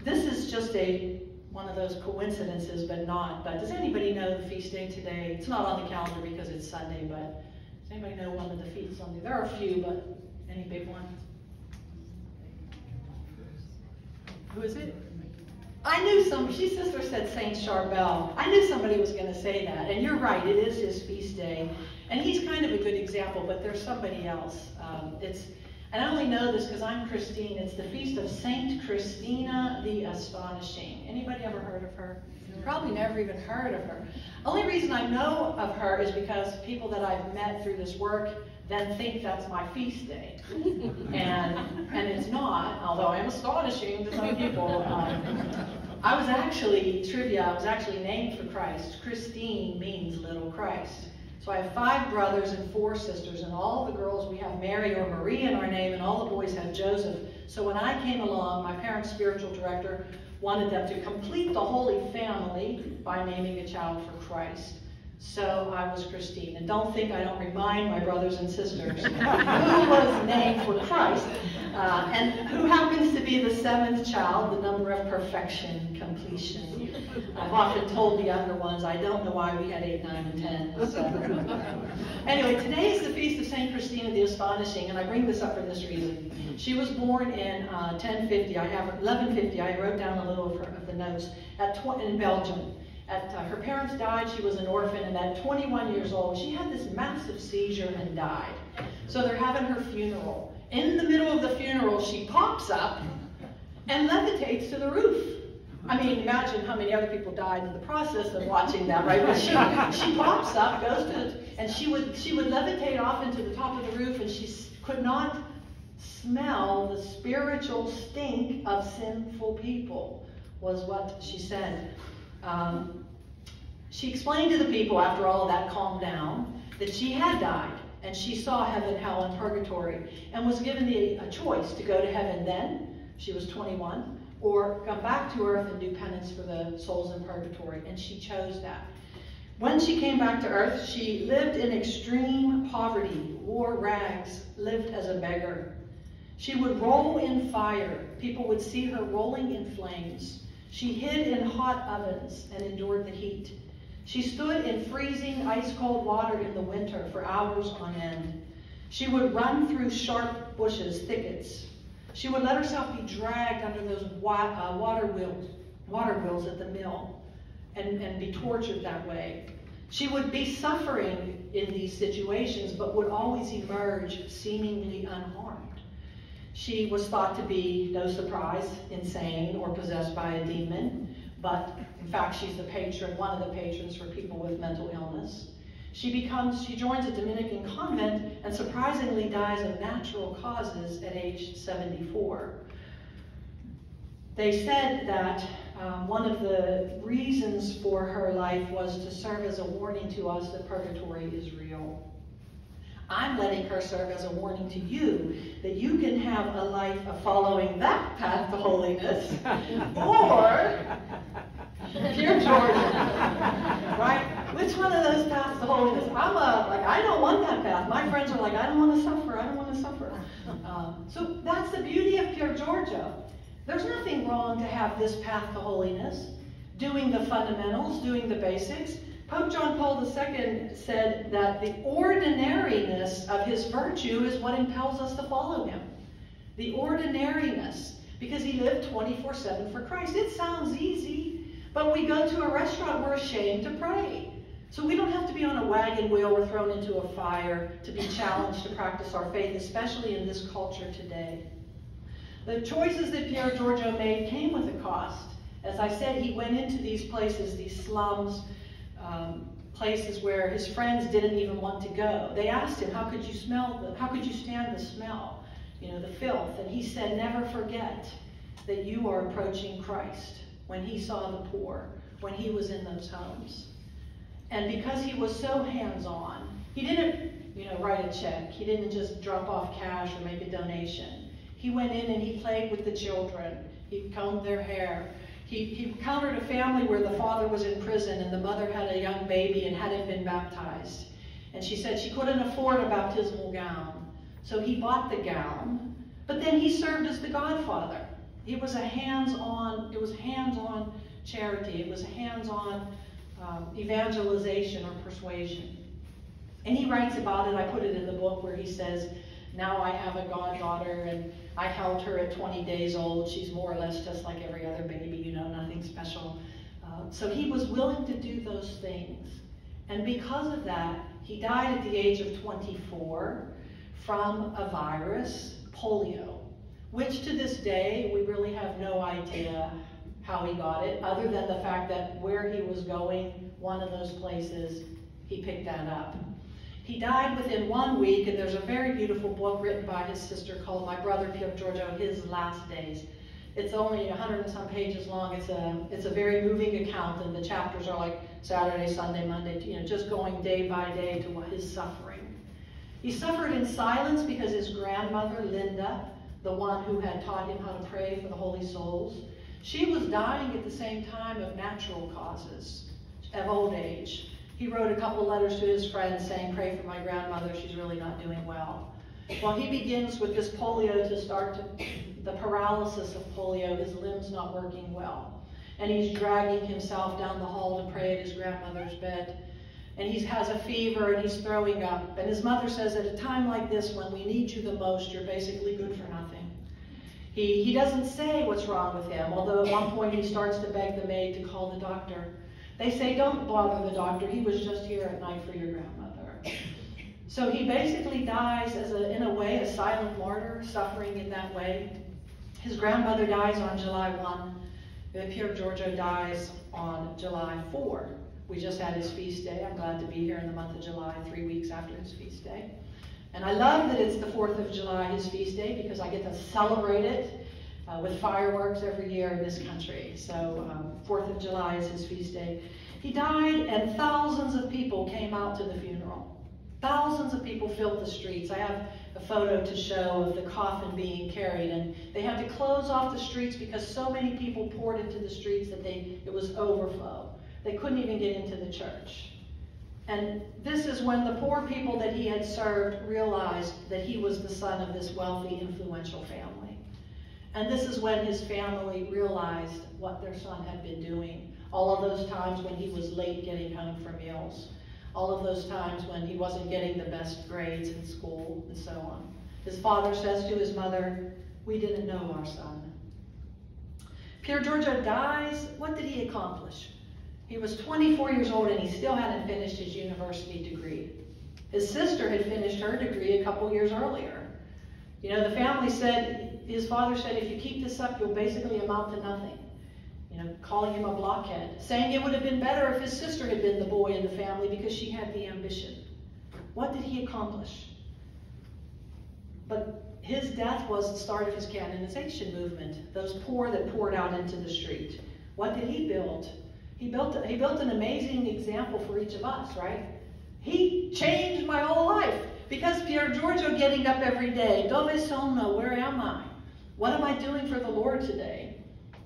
This is just one of those coincidences, but not. But does anybody know the feast day today? It's not on the calendar because it's Sunday, but does anybody know one of the feasts on there? There are a few, but any big ones? Who is it? I knew sister said Saint Charbel. I knew somebody was going to say that, and you're right, it is his feast day. And he's kind of a good example, but there's somebody else. And I only know this because I'm Christine. It's the feast of Saint Christina the Astonishing. Anybody ever heard of her? Probably never even heard of her. Only reason I know of her is because people that I've met through this work then think that's my feast day. And it's not, although I am astonishing to some people. I was actually named for Christ. Christine means little Christ. So I have 5 brothers and 4 sisters, and all the girls, we have Mary or Marie in our name, and all the boys have Joseph. So when I came along, my parents' spiritual director wanted them to complete the Holy Family by naming a child for Christ. So I was Christine. And don't think I don't remind my brothers and sisters who was named for Christ, and who happens to be the 7th child, the number of perfection, completion. I've often told the younger ones, I don't know why we had 8, 9, and 10. So. Anyway, today is the feast of St. Christina the Astonishing, and I bring this up for this reason. She was born in 1150. I wrote down a little of the notes, in Belgium. Her parents died, she was an orphan, and at 21 years old, she had this massive seizure and died. So they're having her funeral. In the middle of the funeral, she pops up and levitates to the roof. I mean, imagine how many other people died in the process of watching that, right? But she pops up, goes to, and she would levitate off into the top of the roof, and she could not smell the spiritual stink of sinful people, was what she said. She explained to the people, after all of that calmed down, that she had died, and she saw heaven, hell, and purgatory, and was given a choice to go to heaven then, she was 21, or come back to earth and do penance for the souls in purgatory, and she chose that. When she came back to earth, she lived in extreme poverty, wore rags, lived as a beggar. She would roll in fire. People would see her rolling in flames. She hid in hot ovens and endured the heat. She stood in freezing, ice-cold water in the winter for hours on end. She would run through sharp bushes, thickets. She would let herself be dragged under those water wheels at the mill and be tortured that way. She would be suffering in these situations, but would always emerge seemingly unharmed. She was thought to be, no surprise, insane or possessed by a demon, but in fact she's one of the patrons for people with mental illness. She joins a Dominican convent and surprisingly dies of natural causes at age 74. They said that one of the reasons for her life was to serve as a warning to us that purgatory is real. I'm letting her serve as a warning to you that you can have a life of following that path to holiness, or Pier Giorgio, right? Which one of those paths to holiness? I don't want that path. My friends are like, I don't want to suffer. I don't want to suffer. So that's the beauty of Pier Giorgio. There's nothing wrong to have this path to holiness, doing the fundamentals, doing the basics. Pope John Paul II said that the ordinariness of his virtue is what impels us to follow him. The ordinariness. because he lived 24/7 for Christ. It sounds easy, but we go to a restaurant, we're ashamed to pray. So we don't have to be on a wagon wheel or thrown into a fire to be challenged to practice our faith, especially in this culture today. The choices that Pier Giorgio made came with a cost. As I said, he went into these places, these slums, places where his friends didn't even want to go. They asked him, how could you stand the smell, the filth? And he said, never forget that you are approaching Christ. When he saw the poor, when he was in those homes. And because he was so hands-on, he didn't, write a check. He didn't just drop off cash or make a donation. He went in and he played with the children. He combed their hair. He encountered a family where the father was in prison and the mother had a young baby and hadn't been baptized. And she said she couldn't afford a baptismal gown. So he bought the gown, but then he served as the godfather. It was hands-on charity. It was hands-on evangelization or persuasion. And he writes about it. I put it in the book where he says, now I have a goddaughter and I held her at 20 days old. She's more or less just like every other baby, nothing special. So he was willing to do those things. And because of that, he died at the age of 24 from a virus, polio, which to this day, we really have no idea how he got it, other than the fact that where he was going, one of those places, he picked that up. He died within 1 week, and there's a very beautiful book written by his sister called My Brother Pier Giorgio, His Last Days. It's only 100 and some pages long. It's a very moving account, and the chapters are like Saturday, Sunday, Monday, just going day by day to his suffering. He suffered in silence because his grandmother, Linda, the one who had taught him how to pray for the holy souls, she was dying at the same time of natural causes, of old age. He wrote a couple letters to his friends saying, pray for my grandmother, she's really not doing well. Well, he begins with this polio the paralysis of polio, his limbs not working well. And he's dragging himself down the hall to pray at his grandmother's bed. And he has a fever and he's throwing up. And his mother says, at a time like this, when we need you the most, you're basically good for nothing. He doesn't say what's wrong with him, although at one point he starts to beg the maid to call the doctor. They say, don't bother the doctor, he was just here at night for your grandmother. So he basically dies in a way, a silent martyr, suffering in that way. His grandmother dies on July 1. Pier Giorgio dies on July 4. We just had his feast day. I'm glad to be here in the month of July, 3 weeks after his feast day. And I love that it's the 4th of July, his feast day, because I get to celebrate it with fireworks every year in this country. So 4th of July is his feast day. He died and thousands of people came out to the funeral. Thousands of people filled the streets. I have a photo to show of the coffin being carried, and they had to close off the streets because so many people poured into the streets that it was overflow. They couldn't even get into the church. And this is when the poor people that he had served realized that he was the son of this wealthy, influential family. And this is when his family realized what their son had been doing. All of those times when he was late getting home from meals. All of those times when he wasn't getting the best grades in school, and so on. His father says to his mother, we didn't know our son. Pier Giorgio dies. What did he accomplish? He was 24 years old and he still hadn't finished his university degree. His sister had finished her degree a couple years earlier. The family said, his father said, if you keep this up, you'll basically amount to nothing. Calling him a blockhead, saying it would have been better if his sister had been the boy in the family because she had the ambition. What did he accomplish? But his death was the start of his canonization movement, those poor that poured out into the street. What did he build? He built an amazing example for each of us, right? He changed my whole life because Pier Giorgio getting up every day, dove sono, where am I? What am I doing for the Lord today?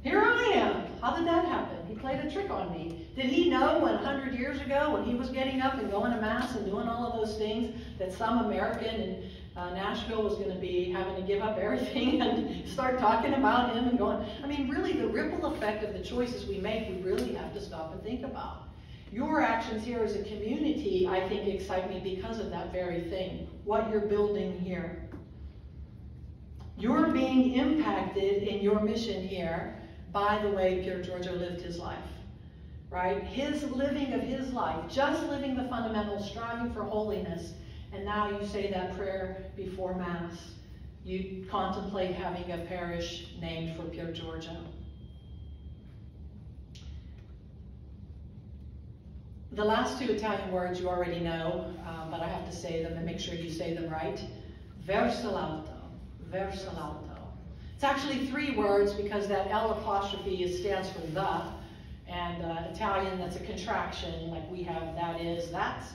Here I am. How did that happen? He played a trick on me. Did he know 100 years ago when he was getting up and going to Mass and doing all of those things that some American in Nashville was going to be having to give up everything and start talking about him and going? I mean, really, the ripple effect of the choices we make, we really have to stop and think about. Your actions here as a community, I think, excite me because of that very thing, what you're building here. You're being impacted in your mission here by the way Pier Giorgio lived his life, right? His living of his life, just living the fundamentals, striving for holiness, and now you say that prayer before Mass. You contemplate having a parish named for Pier Giorgio. The last two Italian words you already know, but I have to say them and make sure you say them right. Verso l'alto, verso l'alto. It's actually three words because that L apostrophe stands for the, and Italian, that's a contraction, like we have that is, that's.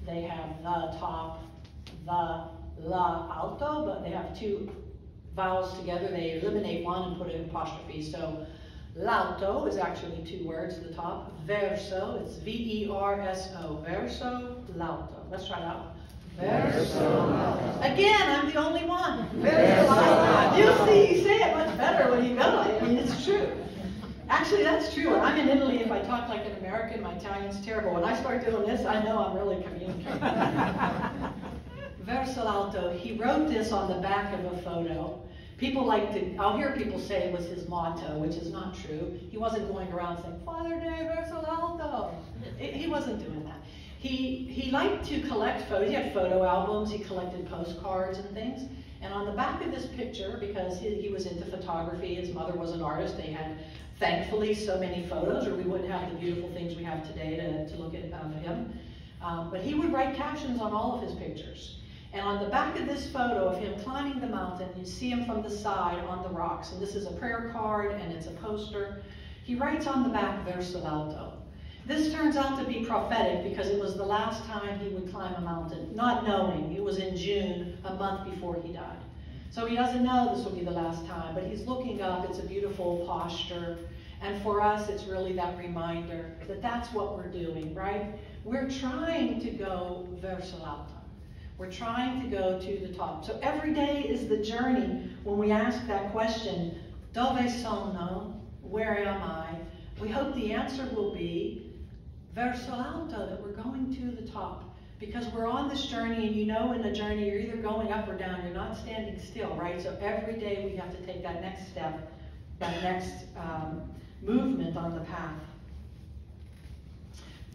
They have the top, the, la, alto, but they have two vowels together. They eliminate one and put an apostrophe. So l'alto is actually two words at the top. Verso, it's V-E-R-S-O. Verso l'alto. Let's try it out. Verso l'alto. Again, I'm the only one. Verso l'alto. You see, you say it much better when you go. I mean, it's true. Actually, that's true. When I'm in Italy, if I talk like an American, my Italian's terrible. When I start doing this, I know I'm really communicating. Verso l'alto. He wrote this on the back of a photo. People like to, I'll hear people say it was his motto, which is not true. He wasn't going around saying, Father Day, verso l'alto. He wasn't doing that. He liked to collect photos. He had photo albums. He collected postcards and things. And on the back of this picture, because he was into photography, his mother was an artist, they had, thankfully, so many photos, or we wouldn't have the beautiful things we have today to look at him. But he would write captions on all of his pictures. And on the back of this photo of him climbing the mountain, you see him from the side on the rocks. And this is a prayer card, and it's a poster. He writes on the back, Verso l'alto. This turns out to be prophetic because it was the last time he would climb a mountain, not knowing. It was in June, a month before he died. So he doesn't know this will be the last time, but he's looking up. It's a beautiful posture. And for us, it's really that reminder that that's what we're doing, right? We're trying to go verso l'alto. We're trying to go to the top. So every day is the journey when we ask that question, dove sono? Where am I? We hope the answer will be verso l'alto, that we're going to the top. Because we're on this journey, and you know in the journey you're either going up or down, you're not standing still, right? So every day we have to take that next step, that next movement on the path.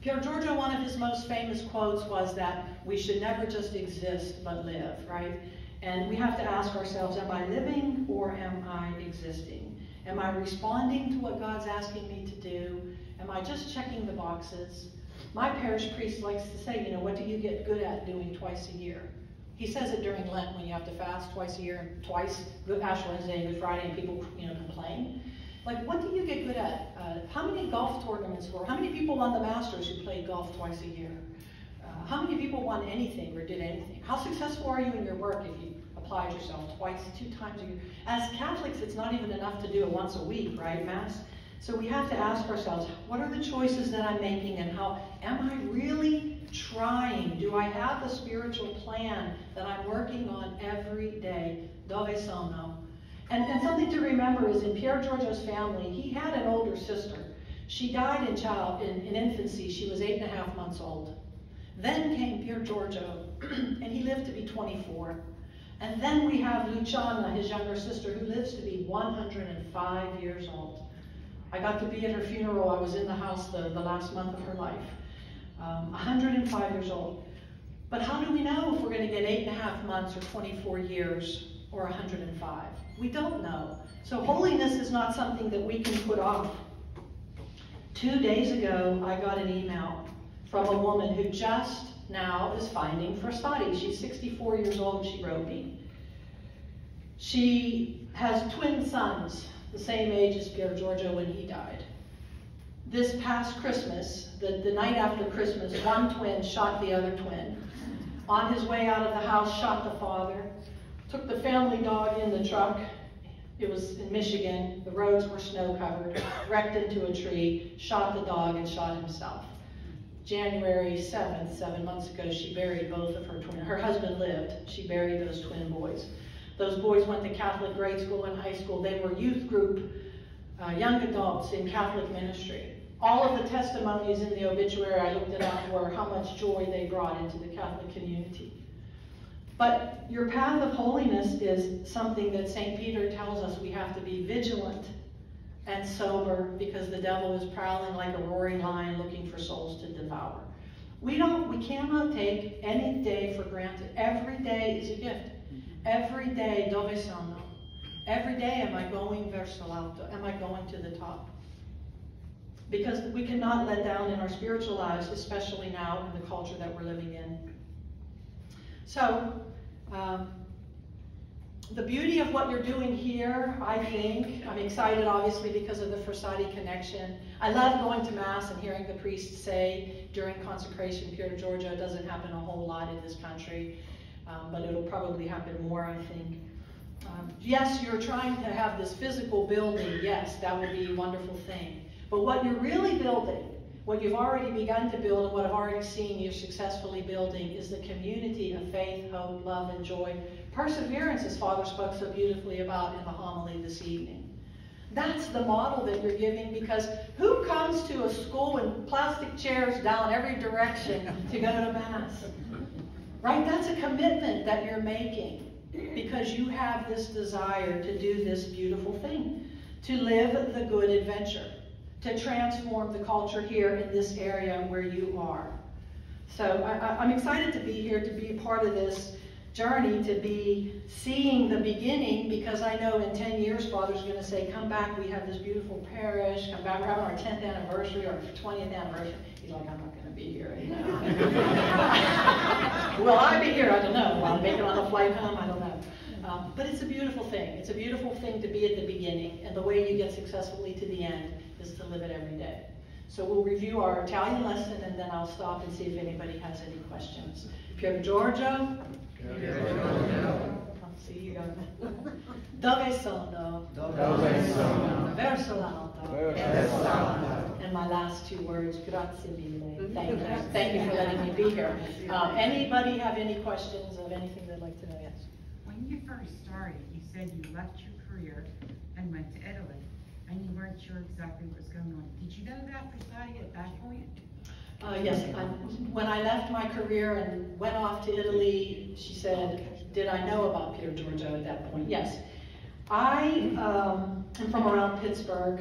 Pier Giorgio, one of his most famous quotes was that we should never just exist, but live, right? And we have to ask ourselves, am I living or am I existing? Am I responding to what God's asking me to do? Am I just checking the boxes? My parish priest likes to say, you know, what do you get good at doing twice a year? He says it during Lent when you have to fast twice a year, twice, Good Ash Wednesday and Good Friday, and people, you know, complain. Like, what do you get good at? How many golf tournaments were? How many people won the Masters who played golf twice a year? How many people won anything or did anything? How successful are you in your work if you applied yourself twice, 2 times a year? As Catholics, it's not even enough to do it once a week, right, Mass? So we have to ask ourselves, what are the choices that I'm making, and how am I really trying? Do I have a spiritual plan that I'm working on every day? Dove sono? And something to remember is in Pier Giorgio's family, he had an older sister. She died in infancy. She was 8.5 months old. Then came Pier Giorgio, and he lived to be 24. And then we have Luciana, his younger sister, who lives to be 105 years old. I got to be at her funeral. I was in the house the last month of her life. 105 years old. But how do we know if we're going to get 8.5 months or 24 years or 105? We don't know. So holiness is not something that we can put off. 2 days ago, I got an email from a woman who just now is finding Frassati. She's 64 years old, she wrote me. She has twin sons, the same age as Pier Giorgio when he died. This past Christmas, the night after Christmas, one twin shot the other twin. On his way out of the house, shot the father. Took the family dog in the truck. It was in Michigan. The roads were snow covered. Wrecked into a tree, shot the dog, and shot himself. January 7th, 7 months ago, she buried both of her twins. Her husband lived. She buried those twin boys. Those boys went to Catholic grade school and high school. They were youth group, young adults in Catholic ministry. All of the testimonies in the obituary, I looked it up, were how much joy they brought into the Catholic community. But your path of holiness is something that St. Peter tells us we have to be vigilant and sober, because the devil is prowling like a roaring lion looking for souls to devour. We cannot take any day for granted. Every day is a gift. Every day, dove sono? Every day am I going verso l'alto? Am I going to the top? Because we cannot let down in our spiritual lives, especially now in the culture that we're living in. So, the beauty of what you're doing here, I think, I'm excited obviously because of the Frassati connection. I love going to Mass and hearing the priest say during consecration, Pier Giorgio. It doesn't happen a whole lot in this country, but it'll probably happen more, I think. Yes, you're trying to have this physical building. Yes, that would be a wonderful thing. But what you're really building, what you've already begun to build, and what I've already seen you successfully building, is the community of faith, hope, love, and joy. Perseverance, as Father spoke so beautifully about in the homily this evening. That's the model that you're giving, because who comes to a school with plastic chairs down every direction to go to Mass? Right? That's a commitment that you're making, because you have this desire to do this beautiful thing, to live the good adventure, to transform the culture here in this area where you are. So I'm excited to be here, to be a part of this journey, to be seeing the beginning, because I know in 10 years, Father's going to say, come back, we have this beautiful parish, come back, we're having our 10th anniversary or 20th anniversary. He's like, I'm not going to be here anymore. Will I be here? I don't know. Will I make it on the flight home? I don't know. But it's a beautiful thing. It's a beautiful thing to be at the beginning, and the way you get successfully to the end is to live it every day. So we'll review our Italian lesson, and then I'll stop and see if anybody has any questions. Pier Giorgio. See you go. Dove sono? Dove sono? Verso l'alto. Verso l'alto. And my last two words, grazie mille. Thank you. Thank you for letting me be here. Anybody have any questions of anything they'd like to know? Yes. When you first started, you said you left your career and went to Italy, and you weren't sure exactly what was going on. Did you know about Frassati at that point? Yes. When I left my career and went off to Italy, she said, did I know about Pier Giorgio at that point? Yes. I am from around Pittsburgh,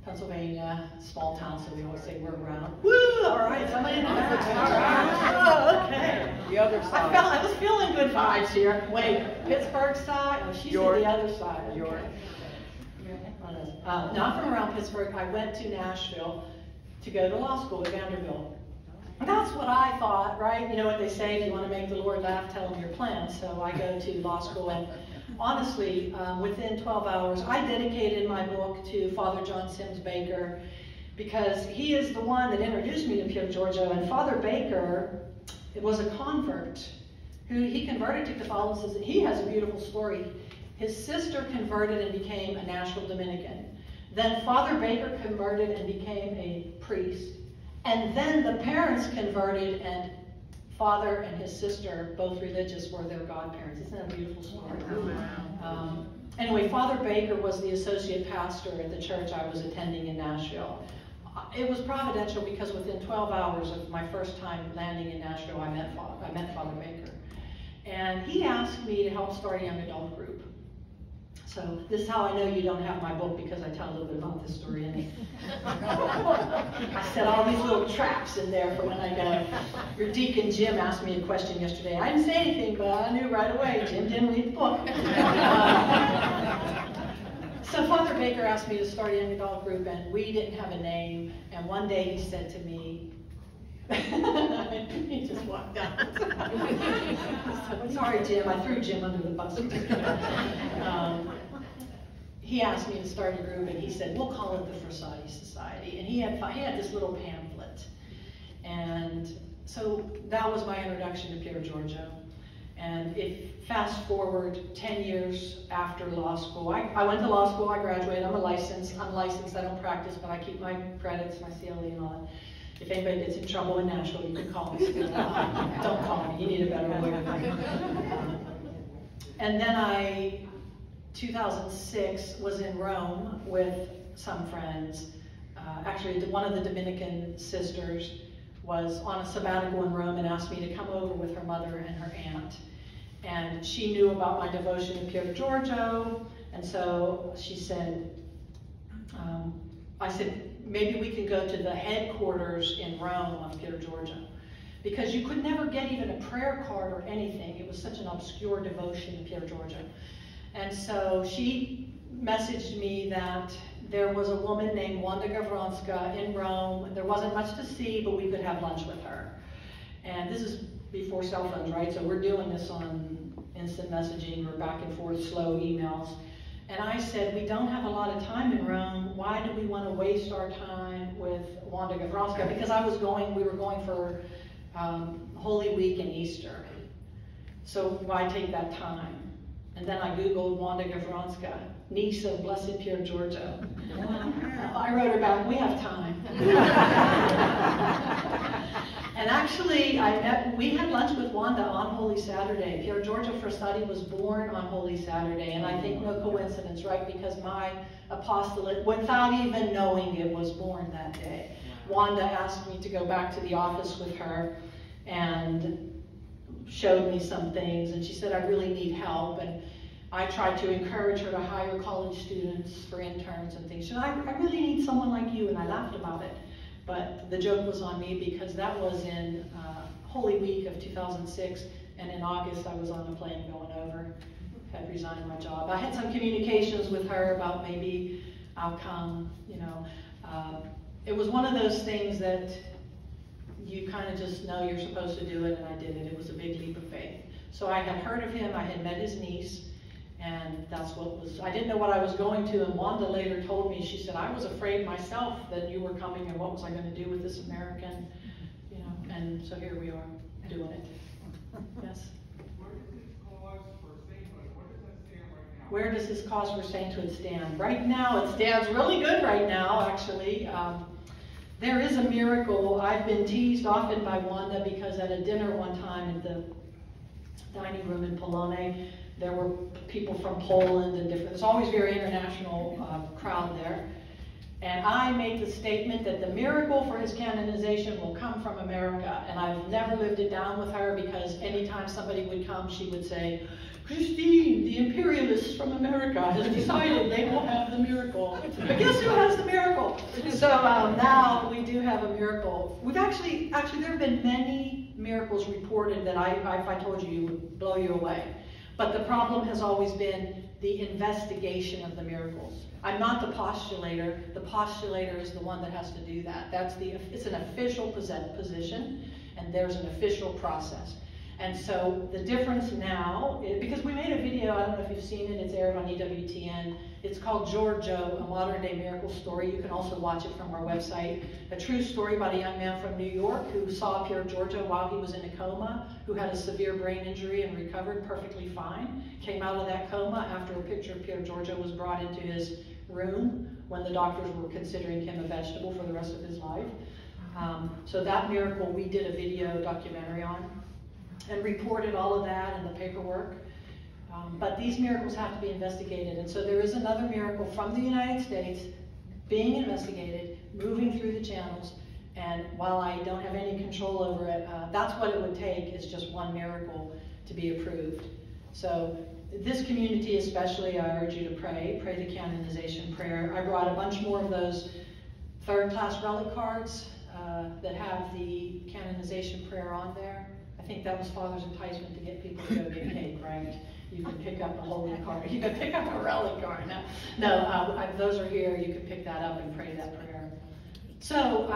Pennsylvania, small town, so we always say we're around. Woo! All right, somebody in the back. All right. Oh, okay. The other side. I was feeling good vibes here. Wait, Pittsburgh side? Oh, she's on the other side. York. No, I'm from around Pittsburgh. I went to Nashville to go to law school at Vanderbilt. And that's what I thought, right? You know what they say, if you want to make the Lord laugh, tell him your plans. So I go to law school, and honestly, within 12 hours, I dedicated my book to Father John Sims Baker, because he is the one that introduced me to Pier Giorgio. And Father Baker was a convert who he converted to Catholicism. He has a beautiful story. His sister converted and became a Nashville Dominican. Then Father Baker converted and became a priest. And then the parents converted, and Father and his sister, both religious, were their godparents. Isn't that a beautiful story? Anyway, Father Baker was the associate pastor at the church I was attending in Nashville. It was providential, because within 12 hours of my first time landing in Nashville, I met Father Baker. And he asked me to help start a young adult group. So this is how I know you don't have my book, because I tell a little bit about this story in it. I set all these little traps in there for when I go. Your deacon Jim asked me a question yesterday. I didn't say anything, but I knew right away Jim didn't read the book. So Father Baker asked me to start a young adult group, and we didn't have a name. And one day he said to me, he just walked out. Sorry, Jim, I threw Jim under the bus. He asked me to start a group, and he said, we'll call it the Frassati Society. And he had this little pamphlet. And so that was my introduction to Pier Giorgio. And if fast forward 10 years after law school, I went to law school, I graduated, I'm licensed, I don't practice, but I keep my credits, my CLE and all that. If anybody gets in trouble in Nashville, you can call me. Don't call me, you need a better lawyer. And then 2006, was in Rome with some friends. Actually, one of the Dominican sisters was on a sabbatical in Rome and asked me to come over with her mother and her aunt. And she knew about my devotion to Pier Giorgio, and so she said, I said, maybe we can go to the headquarters in Rome of Pier Giorgio, because you could never get even a prayer card or anything. It was such an obscure devotion to Pier Giorgio. And so she messaged me that there was a woman named Wanda Gavronska in Rome. There wasn't much to see, but we could have lunch with her. And this is before cell phones, right? So we're doing this on instant messaging or back and forth, slow emails. And I said, we don't have a lot of time in Rome. Why do we want to waste our time with Wanda Gavronska? Because we were going for Holy Week and Easter. So why take that time? And then I Googled Wanda Gavronska, niece of Blessed Pier Giorgio. I wrote her back, we have time. And actually, we had lunch with Wanda on Holy Saturday. Pier Giorgio Frassati was born on Holy Saturday, and I think no coincidence, right? Because my apostolate, without even knowing it, was born that day. Wanda asked me to go back to the office with her and showed me some things, and she said, I really need help. And I tried to encourage her to hire college students for interns and things. She said, I really need someone like you, and I laughed about it. But the joke was on me because that was in Holy Week of 2006, and in August I was on a plane going over, had resigned my job. I had some communications with her about maybe I'll come, you know. It was one of those things that you kind of just know you're supposed to do it, and I did it. It was a big leap of faith. So I had heard of him, I had met his niece, and that's what was, I didn't know what I was going to, and Wanda later told me, she said, I was afraid myself that you were coming, and what was I going to do with this American, you know, and so here we are, doing it. Yes? Where does this cause for sainthood stand? Right now, it stands really good right now, actually. There is a miracle. I've been teased often by Wanda because at a dinner one time at the dining room in Polone, there were people from Poland and different, there's always very international crowd there. And I made the statement that the miracle for his canonization will come from America. And I've never lived it down with her because anytime somebody would come, she would say, Christine, the imperialists from America has decided they will have the miracle. But guess who has the miracle? So now we do have a miracle. We've actually there have been many miracles reported that if I told you, would blow you away. But the problem has always been the investigation of the miracles. I'm not the postulator. The postulator is the one that has to do that. It's an official position, and there's an official process. And so the difference now, because we made a video, I don't know if you've seen it, it's aired on EWTN. It's called Giorgio, a modern day miracle story. You can also watch it from our website. A true story about a young man from New York who saw Pier Giorgio while he was in a coma, who had a severe brain injury and recovered perfectly fine. Came out of that coma after a picture of Pier Giorgio was brought into his room when the doctors were considering him a vegetable for the rest of his life. So that miracle we did a video documentary on and reported all of that and the paperwork. But these miracles have to be investigated. And so there is another miracle from the United States being investigated, moving through the channels. And while I don't have any control over it, that's what it would take, is just one miracle to be approved. So this community especially, I urge you to pray the canonization prayer. I brought a bunch more of those third-class relic cards that have the canonization prayer on there. I think that was Father's enticement to get people to go get cake, right? You can pick up a holy card. You can pick up a relic card. No, those are here. You can pick that up and pray that prayer. So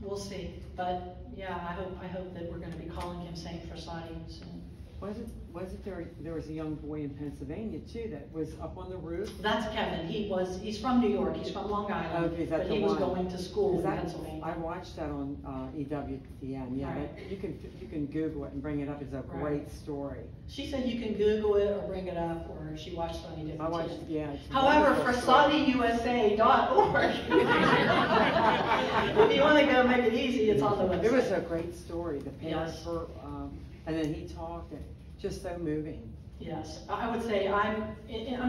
we'll see. But yeah, I hope that we're going to be calling him Saint Frassati soon. Wasn't there was a young boy in Pennsylvania too that was up on the roof? That's Kevin. He's from New York. He's from Long Island. Okay, but he was going to school in Pennsylvania. I watched that on EWTN. Yeah, right. you can Google it and bring it up. It's a great story. She said you can Google it or bring it up, or she watched it on EWTN. I watched, yeah. However, FrassatiUSA.org. If you want to go make it easy, it's on the website. It was a great story. The parents Yes. were, and then he talked, and just so moving. Yes, I would say I'm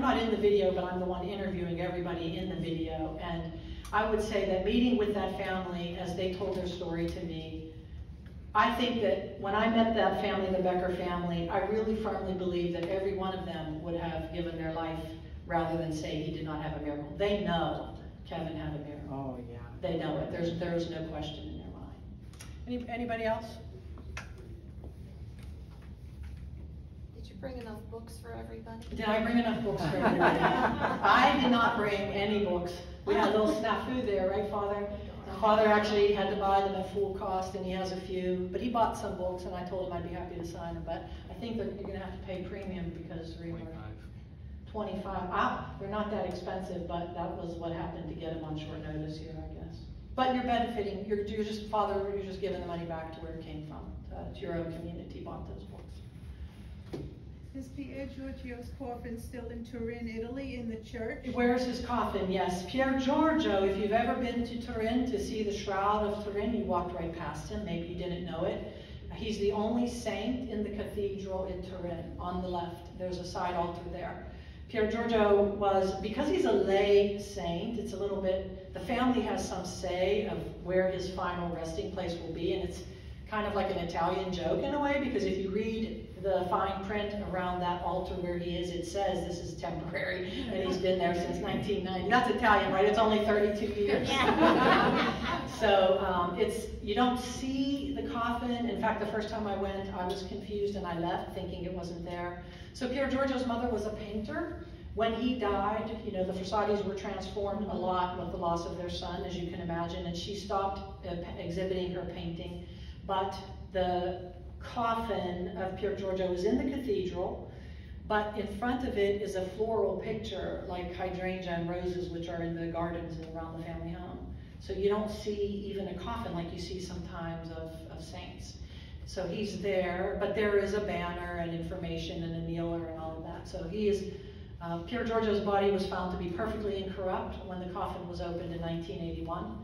not in the video, but I'm the one interviewing everybody in the video. And I would say that meeting with that family, as they told their story to me, I think that when I met that family, the Becker family, I really firmly believe that every one of them would have given their life rather than say he did not have a miracle. They know Kevin had a miracle. Oh, yeah. They know it. There's no question in their mind. Anybody else? Did you bring enough books for everybody? Did I bring enough books for everybody? I did not bring any books. We had a little snafu there, right, Father? Father actually had to buy them at full cost, and he has a few, but he bought some books, and I told him I'd be happy to sign them, but I think that you're going to have to pay premium because they're 25. They're not that expensive, but that was what happened to get them on short notice here, I guess. But you're benefiting, you're just, Father, you're just giving the money back to where it came from, to your own community, bought those books. Is Pier Giorgio's coffin still in Turin, Italy, in the church? Where's his coffin? Yes, Pier Giorgio. If you've ever been to Turin to see the Shroud of Turin, you walked right past him. Maybe you didn't know it. He's the only saint in the cathedral in Turin. On the left, there's a side altar there. Pier Giorgio was, because he's a lay saint, it's a little bit, the family has some say of where his final resting place will be, and it's kind of like an Italian joke in a way, because if you read the fine print around that altar where he is, it says this is temporary, and he's been there since 1990. That's Italian, right? It's only 32 years. So you don't see the coffin. In fact, the first time I went, I was confused and I left thinking it wasn't there. So Pier Giorgio's mother was a painter. When he died, you know, the Frassatis were transformed a lot with the loss of their son, as you can imagine, and she stopped exhibiting her painting. But the coffin of Pier Giorgio is in the cathedral, but in front of it is a floral picture like hydrangea and roses, which are in the gardens and around the family home. So you don't see even a coffin like you see sometimes of saints. So he's there, but there is a banner and information and a kneeler and all of that. So he is, Pier Giorgio's body was found to be perfectly incorrupt when the coffin was opened in 1981.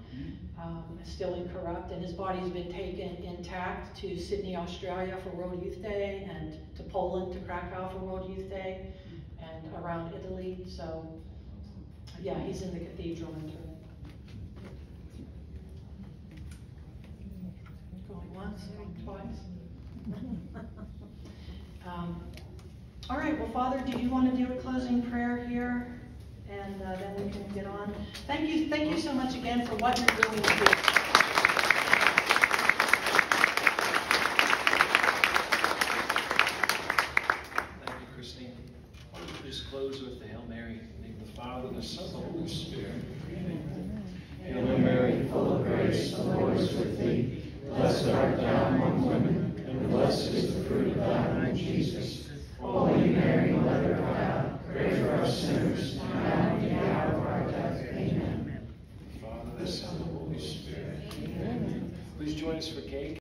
Still incorrupt, and his body's been taken intact to Sydney, Australia for World Youth Day, and to Poland, to Krakow for World Youth Day, and around Italy. So, yeah, he's in the cathedral in Turin. Going once, twice. All right, well, Father, do you want to do a closing prayer here? And then we can get on. Thank you so much again for what you're doing here.